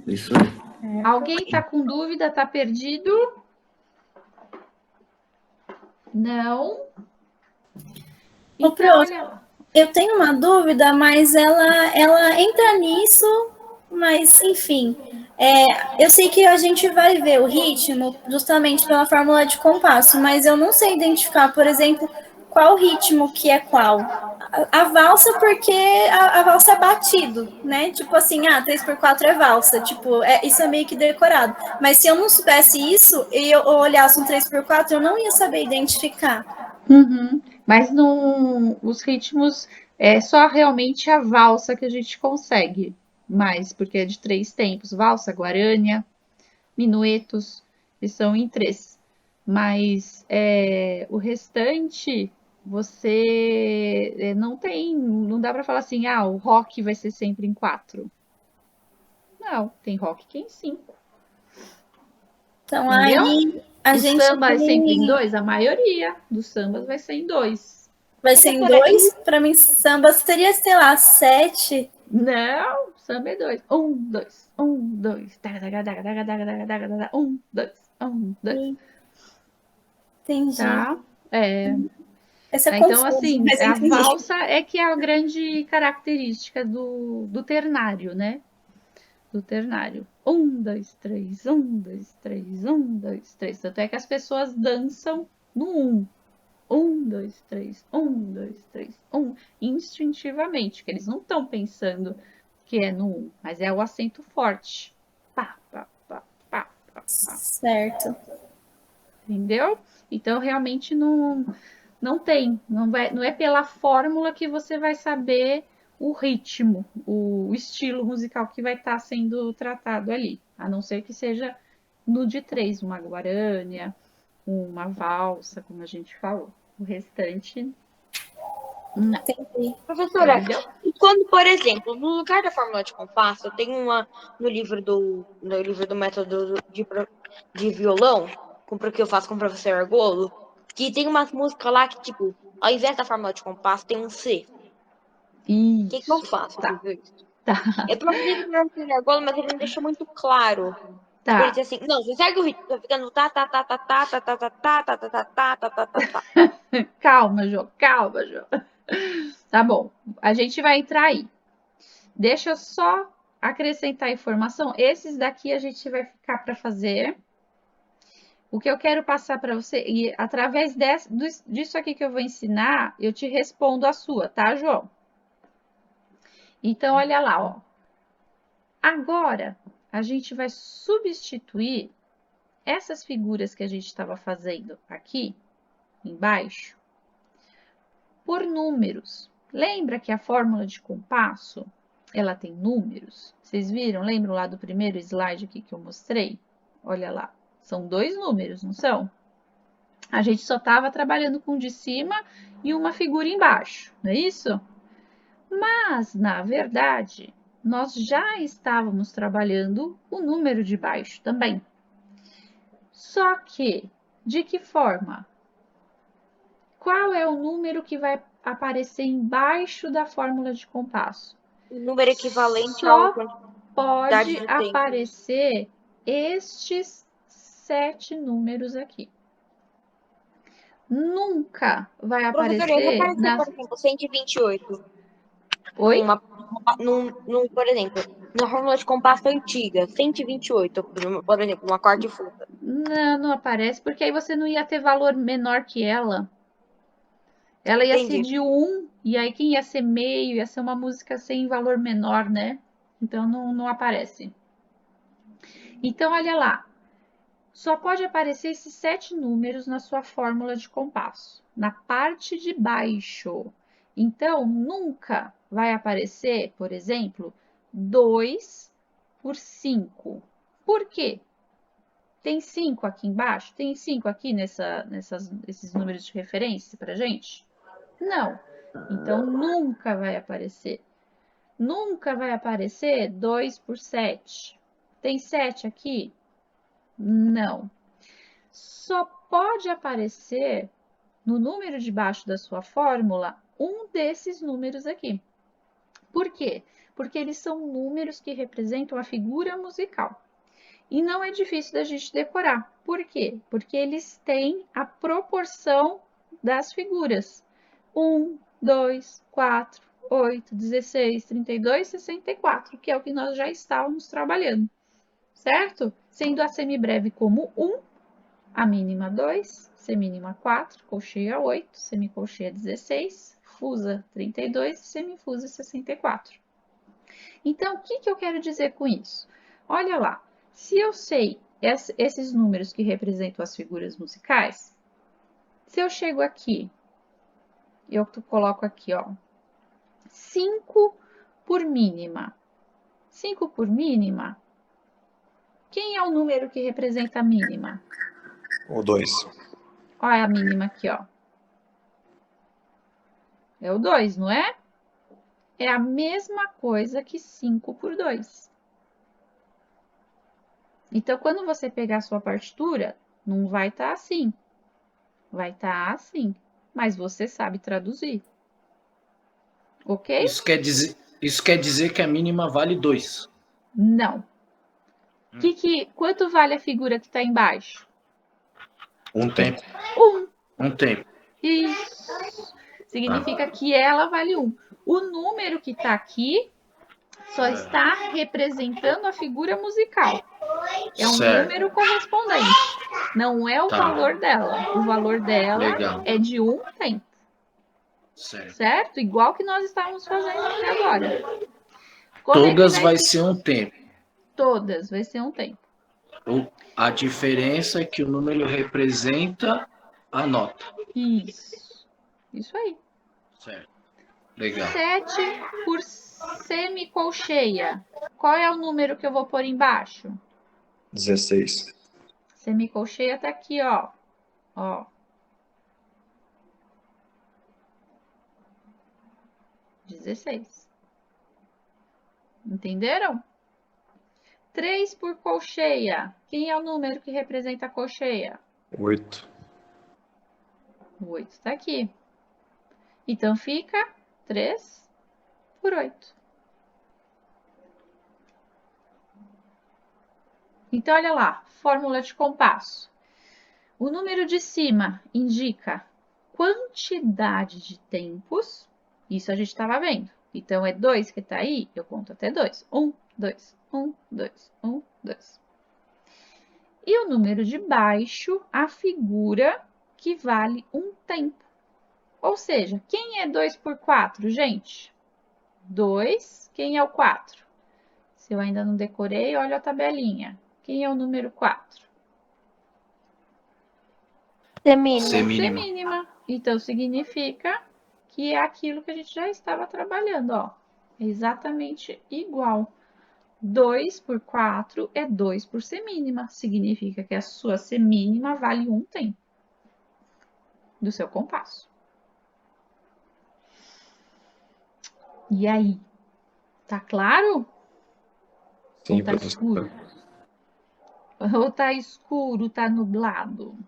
Isso aí. Alguém tá com dúvida? Tá perdido? Não? Então, olha... Eu tenho uma dúvida, mas ela entra nisso, mas enfim. Eu sei que a gente vai ver o ritmo justamente pela fórmula de compasso, mas eu não sei identificar, por exemplo, qual ritmo que é qual. A valsa, porque a valsa é batido, né? Tipo assim, 3x4 é valsa. Tipo, isso é meio que decorado. Mas se eu não soubesse isso e eu olhasse um 3x4, eu não ia saber identificar. Uhum. Mas os ritmos é só realmente a valsa que a gente consegue mais, porque é de 3 tempos: valsa, guarânia, minuetos, que são em 3. Mas o restante você não dá para falar assim, o rock vai ser sempre em 4. Não, tem rock que é em 5. Então entendeu? Aí a gente samba é sempre em 2? A maioria dos sambas vai ser em 2. Vai ser em 2? Para mim, samba seria, sei lá, 7. Não, samba é 2. 1, 2, 1, 2. 1, 2, 1, 2. Entendi. Tá? Então, assim, a valsa é que é a grande característica do ternário, né? Do ternário. 1, 2, 3, 1, 2, 3, 1, 2, 3. Tanto é que as pessoas dançam no 1. 1, 2, 3, 1, 2, 3, 1, instintivamente, que eles não estão pensando que é no 1, mas é o acento forte. Pá, pá, pá, pá, pá. Certo. Entendeu? Então, realmente não tem, não é pela fórmula que você vai saber o ritmo, o estilo musical que vai estar sendo tratado ali, a não ser que seja no de 3, uma guarânia, uma valsa, como a gente falou. O restante, não. Professora, Entendeu? e quando, por exemplo, no lugar da fórmula de compasso, tem uma no livro do método de violão, que eu faço com o professor Argolo, que tem umas músicas lá que, tipo, ao invés da fórmula de compasso, tem um C. O que eu faço? Tá. Eu perguntei pro professor Argolo, mas ele não deixou muito claro. Tipo, ele disse assim, não, você segue o ritmo, tá ficando tá. Calma, Jô, calma, Jô. Tá bom, a gente vai entrar aí. Deixa eu só acrescentar informação. Esses daqui a gente vai ficar para fazer. O que eu quero passar para você, e através disso aqui que eu vou ensinar, eu te respondo a sua, tá, João? Então, olha lá, ó. Agora, a gente vai substituir essas figuras que a gente estava fazendo aqui, embaixo, por números. Lembra que a fórmula de compasso, ela tem números? Vocês viram? Lembram lá do primeiro slide aqui que eu mostrei? Olha lá, são 2 números, não são? A gente só estava trabalhando com o de cima e uma figura embaixo, não é isso? Mas, na verdade, nós já estávamos trabalhando o número de baixo também. Só que, de que forma? Qual é o número que vai aparecer embaixo da fórmula de compasso? O número equivalente Só ao pode aparecer estes 7 números aqui. Nunca vai aparecer... Por exemplo, 128. Oi? Por exemplo, na fórmula de compasso antiga, 128, por exemplo, uma quarta fuga. Não aparece, porque aí você não ia ter valor menor que ela. Ela ia ser de 1, e aí quem ia ser meio, ia ser uma música sem valor menor, né? Então, não aparece. Então, olha lá. Só pode aparecer esses 7 números na sua fórmula de compasso, na parte de baixo. Então, nunca vai aparecer, por exemplo, 2 por 5. Por quê? Tem 5 aqui embaixo? Tem 5 aqui nesses números de referência para gente? Não. Então, nunca vai aparecer. Nunca vai aparecer 2 por 7. Tem 7 aqui? Não. Só pode aparecer no número de baixo da sua fórmula um desses números aqui. Por quê? Porque eles são números que representam a figura musical. E não é difícil da gente decorar. Por quê? Porque eles têm a proporção das figuras. 1, 2, 4, 8, 16, 32, 64, que é o que nós já estávamos trabalhando. Certo? Sendo a semibreve como 1, a mínima 2, semínima 4, colcheia 8, semicolcheia 16, fusa 32 e semifusa 64. Então, o que eu quero dizer com isso? Olha lá, se eu sei esses números que representam as figuras musicais, se eu chego aqui, eu coloco aqui, ó, 5 por mínima. 5 por mínima, quem é o número que representa a mínima? O 2. Olha a mínima aqui, ó. É o 2, não é? É a mesma coisa que 5 por 2. Então, quando você pegar a sua partitura, não vai estar assim. Vai estar assim. Mas você sabe traduzir. Ok? Isso quer dizer que a mínima vale 2. Não. Quanto vale a figura que está embaixo? Um tempo. 1. Um tempo. Isso. Significa que ela vale 1. O número que está aqui só está representando a figura musical. É um número correspondente. Não é o valor dela. O valor dela é de 1 tempo. Certo? Igual que nós estávamos fazendo até agora. Todas vai ser um tempo. Todas vai ser um tempo. A diferença é que o número representa a nota. Isso. Isso aí. Certo. Legal. 7 por semicolcheia. Qual é o número que eu vou pôr embaixo? 16. Semicolcheia tá aqui, ó. Ó. 16. Entenderam? 3 por colcheia. Quem é o número que representa a colcheia? 8. O 8 tá aqui. Então fica 3 por 8. Então, olha lá, fórmula de compasso. O número de cima indica quantidade de tempos. Isso a gente estava vendo. Então, é 2 que está aí, eu conto até 2. 1, 2, 1, 2, 1, 2. E o número de baixo, a figura que vale um tempo. Ou seja, quem é 2 por 4, gente? 2. Quem é o 4? Se eu ainda não decorei, olha a tabelinha. Quem é o número 4? Semínima. Semínima. Então, significa que é aquilo que a gente já estava trabalhando, ó. É exatamente igual. 2 por 4 é 2 por semínima. Significa que a sua semínima vale um tempo do seu compasso. E aí? Tá claro? Sim, Ou tá escuro? Ou tá escuro, tá nublado?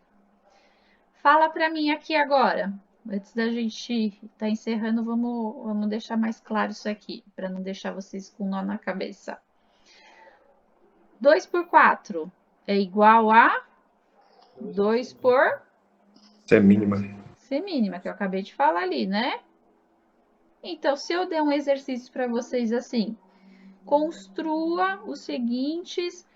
Fala para mim aqui agora. Antes da gente estar encerrando, vamos deixar mais claro isso aqui, para não deixar vocês com nó na cabeça. 2 por 4 é igual a 2 por Semínima. semínima, que eu acabei de falar ali, né? Então, se eu der um exercício para vocês assim, construa os seguintes...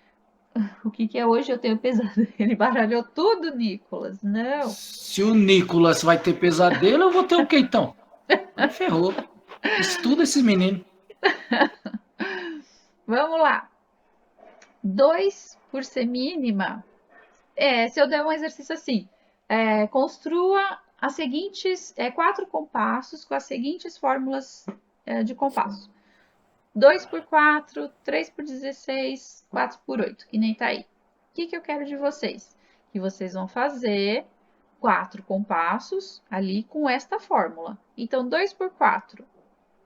O que é hoje? Eu tenho pesadelo. Ele baralhou tudo, Nicolas. Não. Se o Nicolas vai ter pesadelo, eu vou ter o quê, então? Aí ferrou. Estuda esse menino. Vamos lá. 2 por semínima. Se eu der um exercício assim, construa as seguintes 4 compassos com as seguintes fórmulas de compasso. 2 por 4, 3 por 16, 4 por 8, que nem tá aí. O que eu quero de vocês? Que vocês vão fazer 4 compassos ali com esta fórmula. Então, 2 por 4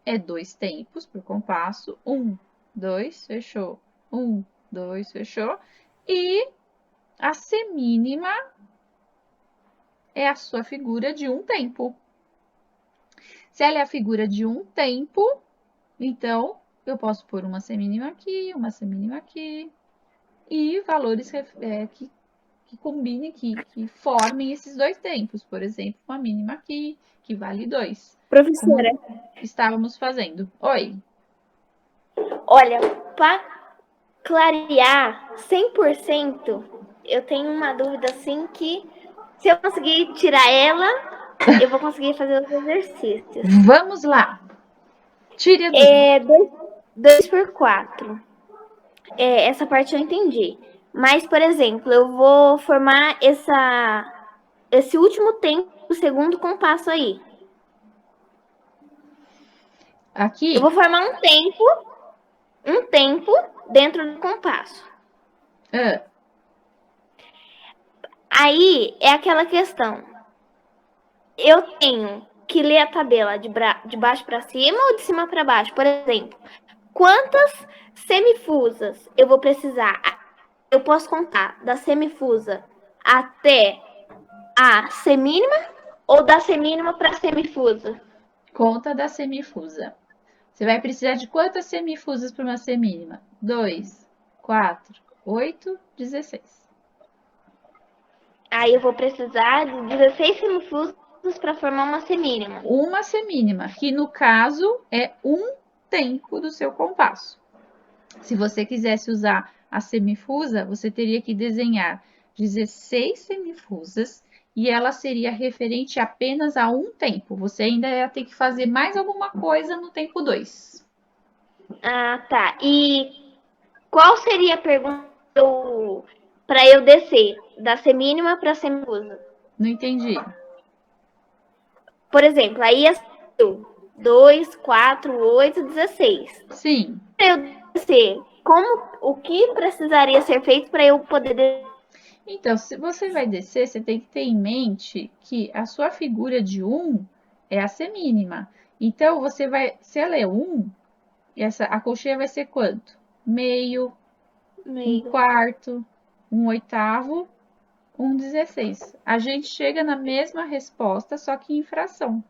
é 2 tempos por compasso. 1, 2, fechou. 1, 2, fechou. E a semínima é a sua figura de um tempo. Se ela é a figura de um tempo, então eu posso pôr uma semínima aqui, e valores que combinem, que formem esses dois tempos. Por exemplo, uma mínima aqui, que vale 2. Professora. Como estávamos fazendo. Oi. Olha, para clarear 100%, eu tenho uma dúvida assim que, se eu conseguir tirar ela, eu vou conseguir fazer os exercícios. Vamos lá. Tire a dúvida. 2 por 4. Essa parte eu entendi. Mas, por exemplo, eu vou formar esse último tempo do segundo compasso aí. Aqui? Eu vou formar um tempo dentro do compasso. Aí é aquela questão. Eu tenho que ler a tabela de baixo para cima ou de cima para baixo? Por exemplo, quantas semifusas eu vou precisar? Eu posso contar da semifusa até a semínima ou da semínima para a semifusa? Conta da semifusa. Você vai precisar de quantas semifusas para uma semínima? 2, 4, 8, 16. Aí eu vou precisar de 16 semifusas para formar uma semínima. Uma semínima, que no caso é um tempo do seu compasso. Se você quisesse usar a semifusa, você teria que desenhar 16 semifusas e ela seria referente apenas a um tempo. Você ainda ia ter que fazer mais alguma coisa no tempo 2. Ah, tá. E qual seria a pergunta para eu descer da semínima para a semifusa? Não entendi. Por exemplo, aí 2, 4, 8, 16. Sim. Para eu descer, o que precisaria ser feito para eu poder descer? Então, se você vai descer, você tem que ter em mente que a sua figura de 1 é a semínima. Então, você vai, se ela é 1, a colcheia vai ser quanto? Meio, 1/4, 1/8, 1/16. A gente chega na mesma resposta, só que em fração.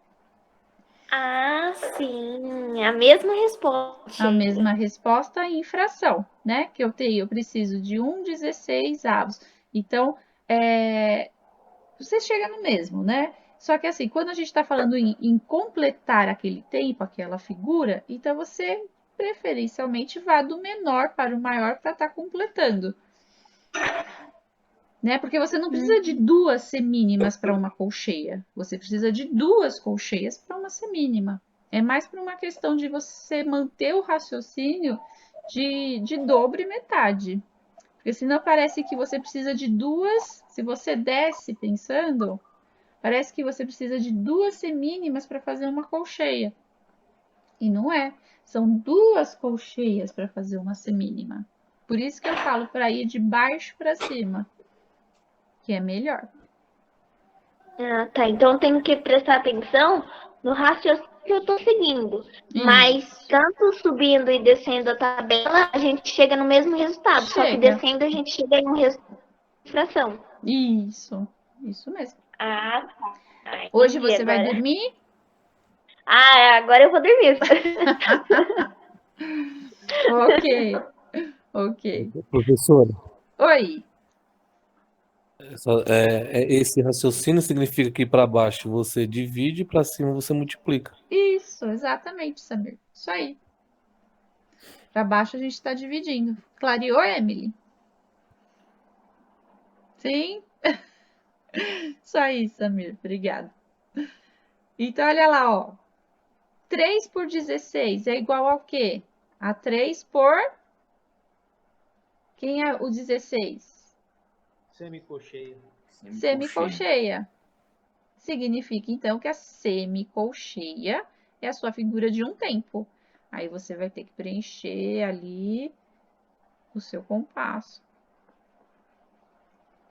Ah, sim, a mesma resposta. A mesma resposta em fração, né? Que eu preciso de 1/16. Então, você chega no mesmo, né? Só que assim, quando a gente está falando em completar aquele tempo, aquela figura, então você preferencialmente vá do menor para o maior para estar completando. Né? Porque você não precisa de 2 semínimas para uma colcheia. Você precisa de 2 colcheias para uma semínima. É mais por uma questão de você manter o raciocínio de dobro e metade. Porque senão parece que você precisa de 2, se você desce pensando, parece que você precisa de 2 semínimas para fazer uma colcheia. E não é. São 2 colcheias para fazer uma semínima. Por isso que eu falo para ir de baixo para cima, que é melhor. Ah, tá. Então eu tenho que prestar atenção no raciocínio que eu tô seguindo. Mas tanto subindo e descendo a tabela, a gente chega no mesmo resultado. Só que descendo a gente chega em um resultado de fração. Isso mesmo. Ah, tá. Hoje você vai dormir? Ah, agora eu vou dormir. Ok. Professora, Oi. esse raciocínio significa que para baixo você divide e para cima você multiplica. Isso, exatamente, Samir. Isso aí. Para baixo a gente está dividindo. Clareou, Emily? Sim? Isso aí, Samir. Obrigada. Então, olha lá, ó. 3 por 16 é igual ao quê? A 3 por... Quem é o 16? Semicolcheia. Semicolcheia. Significa, então, que a semicolcheia é a sua figura de um tempo. Aí você vai ter que preencher ali o seu compasso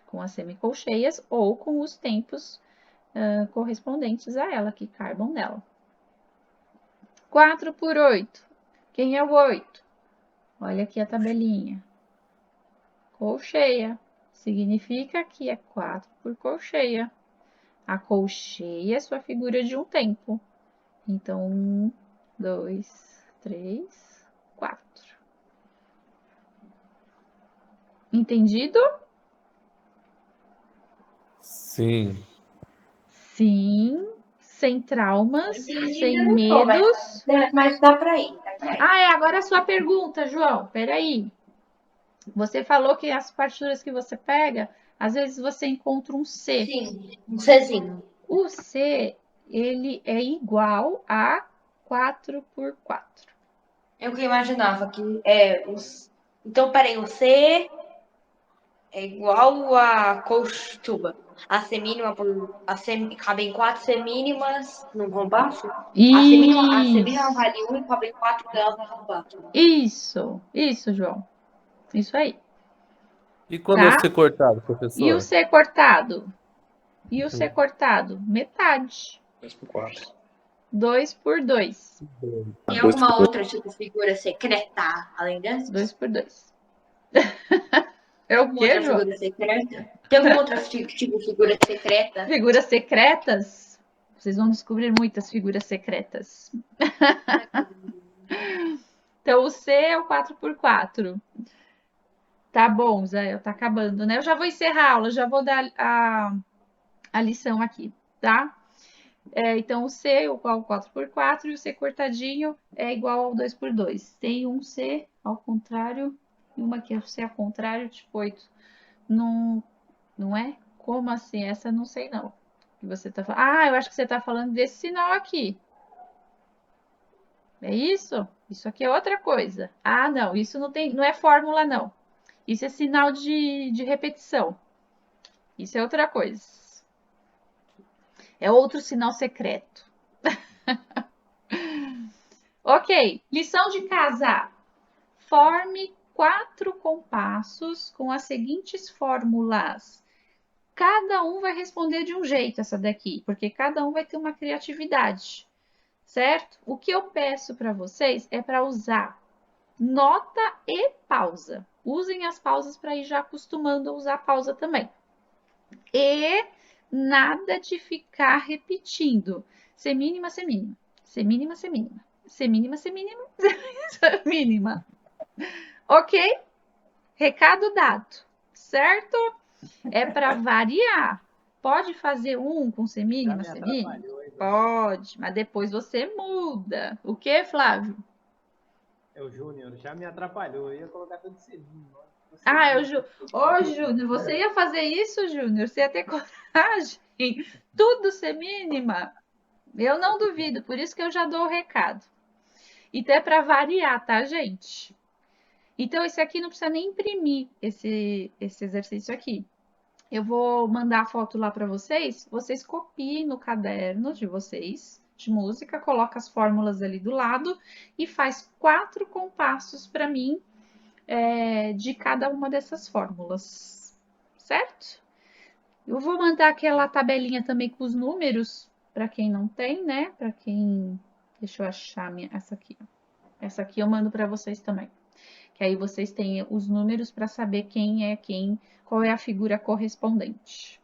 com as semicolcheias ou com os tempos correspondentes a ela, que caibam nela. 4 por 8. Quem é o 8? Olha aqui a tabelinha. Colcheia. Significa que é 4 por colcheia. A colcheia é sua figura de um tempo. Então, 1, 2, 3, 4. Entendido? Sim. Sim. Sem traumas, sem medos. Mas dá pra ir. Agora a sua pergunta, João. Peraí. Você falou que as partituras que você pega, às vezes você encontra um C. Sim, um Czinho. O C, ele é igual a 4 por 4. É o que eu imaginava que Então, peraí, o C é igual a colchuba. A semínima cabem 4 semínimas num compasso? A semínima vale 1 e cabem 4 delas no compasso. Isso, João. Isso aí. E quando é o C cortado, professor? E o C cortado? Metade. 2 por 4. 2 por 2. Tem alguma outra tipo figura secreta além dessa? 2 por 2. É o quê, João? Figura secreta? Tem alguma outra tipo de figura secreta? Figuras secretas? Vocês vão descobrir muitas figuras secretas. Então, o C é o 4 por 4. Tá bom, Zé, tá acabando, né? Eu já vou encerrar a aula, já vou dar a lição aqui, tá? Então, o C é igual ao 4 por 4 e o C cortadinho é igual ao 2 por 2. Tem um C ao contrário e uma que é o C ao contrário, tipo 8. Não é? Como assim? Essa eu não sei, não. Que você tá falando. Eu acho que você tá falando desse sinal aqui. É isso? Isso aqui é outra coisa. Não, isso não é fórmula, não. Isso é sinal de repetição. Isso é outra coisa. É outro sinal secreto. Ok, lição de casa. Forme 4 compassos com as seguintes fórmulas. Cada um vai responder de um jeito essa daqui, porque cada um vai ter uma criatividade, certo? O que eu peço para vocês é para usar nota e pausa. Usem as pausas para ir já acostumando a usar a pausa também. E nada de ficar repetindo. Semínima, semínima. Semínima, semínima. Semínima, semínima. Semínima. Ok? Recado dado. Certo? É para variar. Pode fazer um com semínima, semínima? Pode, mas depois você muda. O que, Flávio? É o Júnior, já me atrapalhou. Eu ia colocar tudo semínimo. Ah, é o Júnior. Ô, Júnior, você ia fazer isso, Júnior? Você ia ter coragem? Tudo semínima? Eu não duvido, por isso que eu já dou o recado. Então é para variar, tá, gente? Então esse aqui não precisa nem imprimir esse exercício aqui. Eu vou mandar a foto lá para vocês. Vocês copiem no caderno de vocês de música, coloca as fórmulas ali do lado e faz 4 compassos para mim de cada uma dessas fórmulas, certo? Eu vou mandar aquela tabelinha também com os números para quem não tem, né? Para quem... Deixa eu achar essa aqui. Essa aqui eu mando para vocês também. Que aí vocês têm os números para saber quem é quem, qual é a figura correspondente.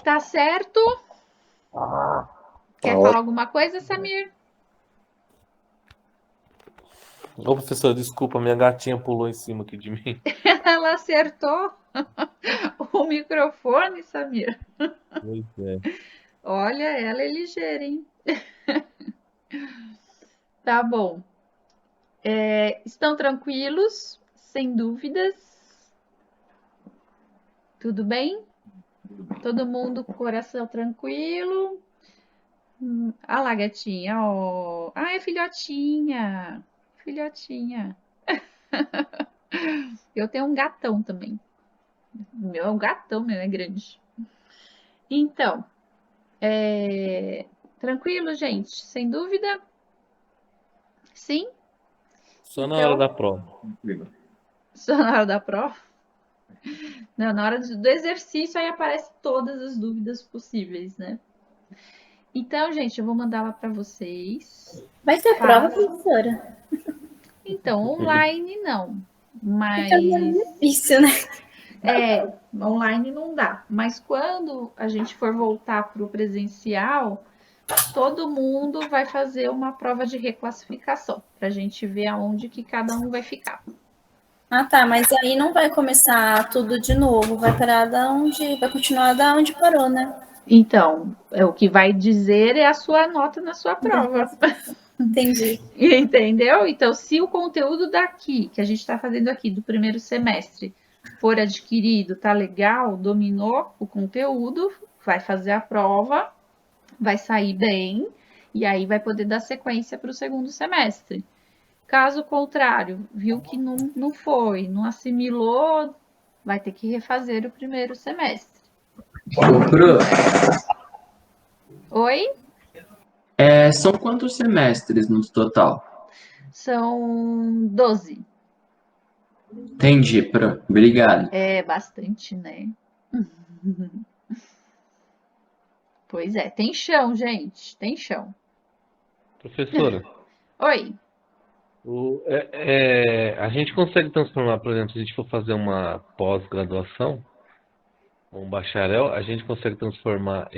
Tá certo? Quer falar alguma coisa, Samir? Ô, professora, desculpa, minha gatinha pulou em cima aqui de mim. Ela acertou o microfone, Samir. Pois é. Olha, ela é ligeira, hein? Tá bom. Estão tranquilos? Sem dúvidas? Tudo bem? Todo mundo com o coração tranquilo? Ah lá, gatinha. Oh. Ah, é filhotinha. Filhotinha. Eu tenho um gatão também. O meu é um gatão, meu é grande. Então, tranquilo, gente? Sem dúvida? Sim? Só na hora da prova. Só na hora da prova? Não, na hora do exercício aí aparecem todas as dúvidas possíveis, né? Então, gente, eu vou mandar lá para vocês. Vai ter prova, professora? Então, online não, mas... Fica difícil, né? Online não dá. Mas quando a gente for voltar para o presencial, todo mundo vai fazer uma prova de reclassificação, para a gente ver aonde que cada um vai ficar. Ah, tá, mas aí não vai começar tudo de novo, vai parar vai continuar da onde parou, né? Então, o que vai dizer é a sua nota na sua prova. Entendi. Entendeu? Então, se o conteúdo daqui, que a gente está fazendo aqui, do primeiro semestre, for adquirido, tá legal, dominou o conteúdo, vai fazer a prova, vai sair bem, e aí vai poder dar sequência para o segundo semestre. Caso contrário, viu que não foi, não assimilou, vai ter que refazer o primeiro semestre. Oi? São quantos semestres no total? São 12. Entendi, Pro. Obrigado. É bastante, né? Pois é, tem chão, gente, tem chão. Professora, Oi. a gente consegue transformar, por exemplo, se a gente for fazer uma pós-graduação, um bacharel, a gente consegue transformar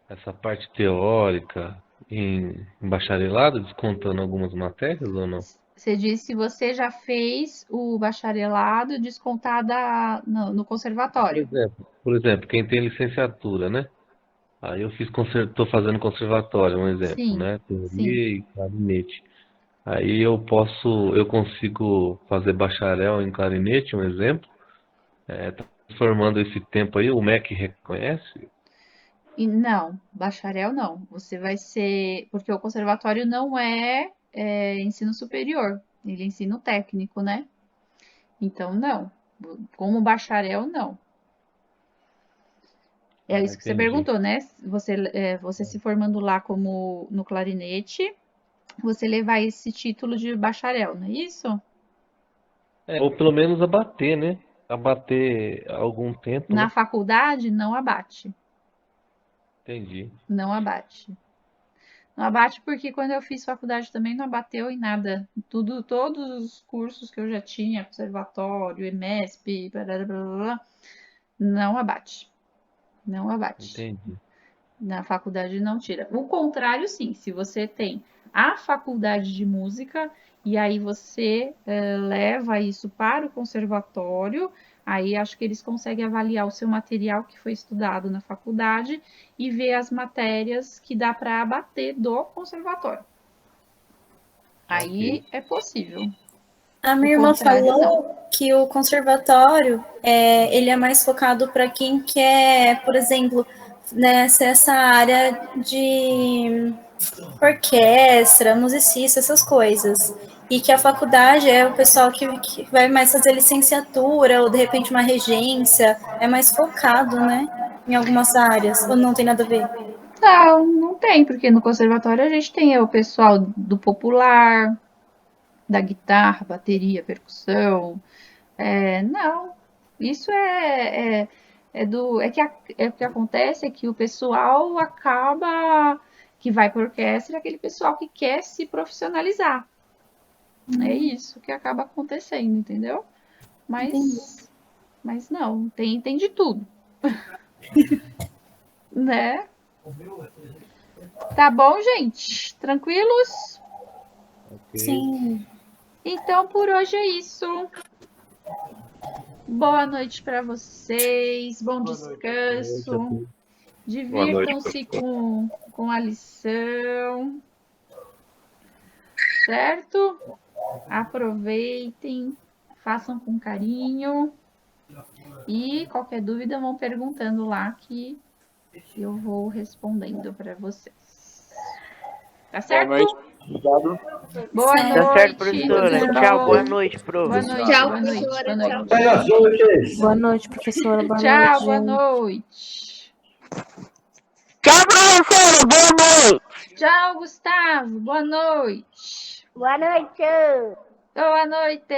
essa parte teórica em bacharelado, descontando algumas matérias ou não? Você disse se você já fez o bacharelado descontada no conservatório. Por exemplo, quem tem licenciatura, né? Aí eu estou fazendo conservatório, um exemplo, Sim, né? Teoria sim. e clarinete. Aí eu consigo fazer bacharel em clarinete, um exemplo, transformando esse tempo aí, o MEC reconhece? E não, bacharel não. Você vai ser... Porque o conservatório não é ensino superior, ele é ensino técnico, né? Então, não. Como bacharel, não. É isso que você entendi. perguntou, né? Você se formando lá como no clarinete, você levar esse título de bacharel, não é isso? Ou pelo menos abater, né? Abater algum tempo, Na né? faculdade, não abate. Entendi. Não abate. Não abate porque quando eu fiz faculdade também não abateu em nada. Todos os cursos que eu já tinha, conservatório, EMESP, blá, blá, blá, blá, não abate. Não abate. Entendi. Na faculdade não tira. O contrário, sim. Se você tem a faculdade de música e aí você leva isso para o conservatório, aí acho que eles conseguem avaliar o seu material que foi estudado na faculdade e ver as matérias que dá para abater do conservatório. Aí é possível. A minha O irmã contrário, falou que o conservatório ele é mais focado para quem quer, por exemplo, nessa área de orquestra, musicista, essas coisas. E que a faculdade é o pessoal que vai mais fazer licenciatura ou de repente uma regência, é mais focado, né, em algumas áreas, ou não tem nada a ver? Não, não tem, porque no conservatório a gente tem o pessoal do popular, da guitarra, bateria, percussão. Não, isso o que acontece é que o pessoal acaba que vai para orquestra, é aquele pessoal que quer se profissionalizar. É isso que acaba acontecendo, entendeu? Mas não, tem de tudo. Né? Tá bom, gente? Tranquilos? Sim. Então, por hoje é isso. Boa noite para vocês, bom descanso. Divirtam-se com a lição, certo? Aproveitem, façam com carinho e qualquer dúvida vão perguntando lá que eu vou respondendo para vocês. Tá certo? Boa noite. Obrigado. Boa noite. Tá certo, professora. Tchau, boa noite, prof. Boa noite, Tchau, boa noite, professora. boa noite. Boa noite, professora. Boa Tchau, noite, boa gente. noite. Tchau, professora. Boa noite. Tchau, Gustavo. Boa noite. Boa noite. Boa noite.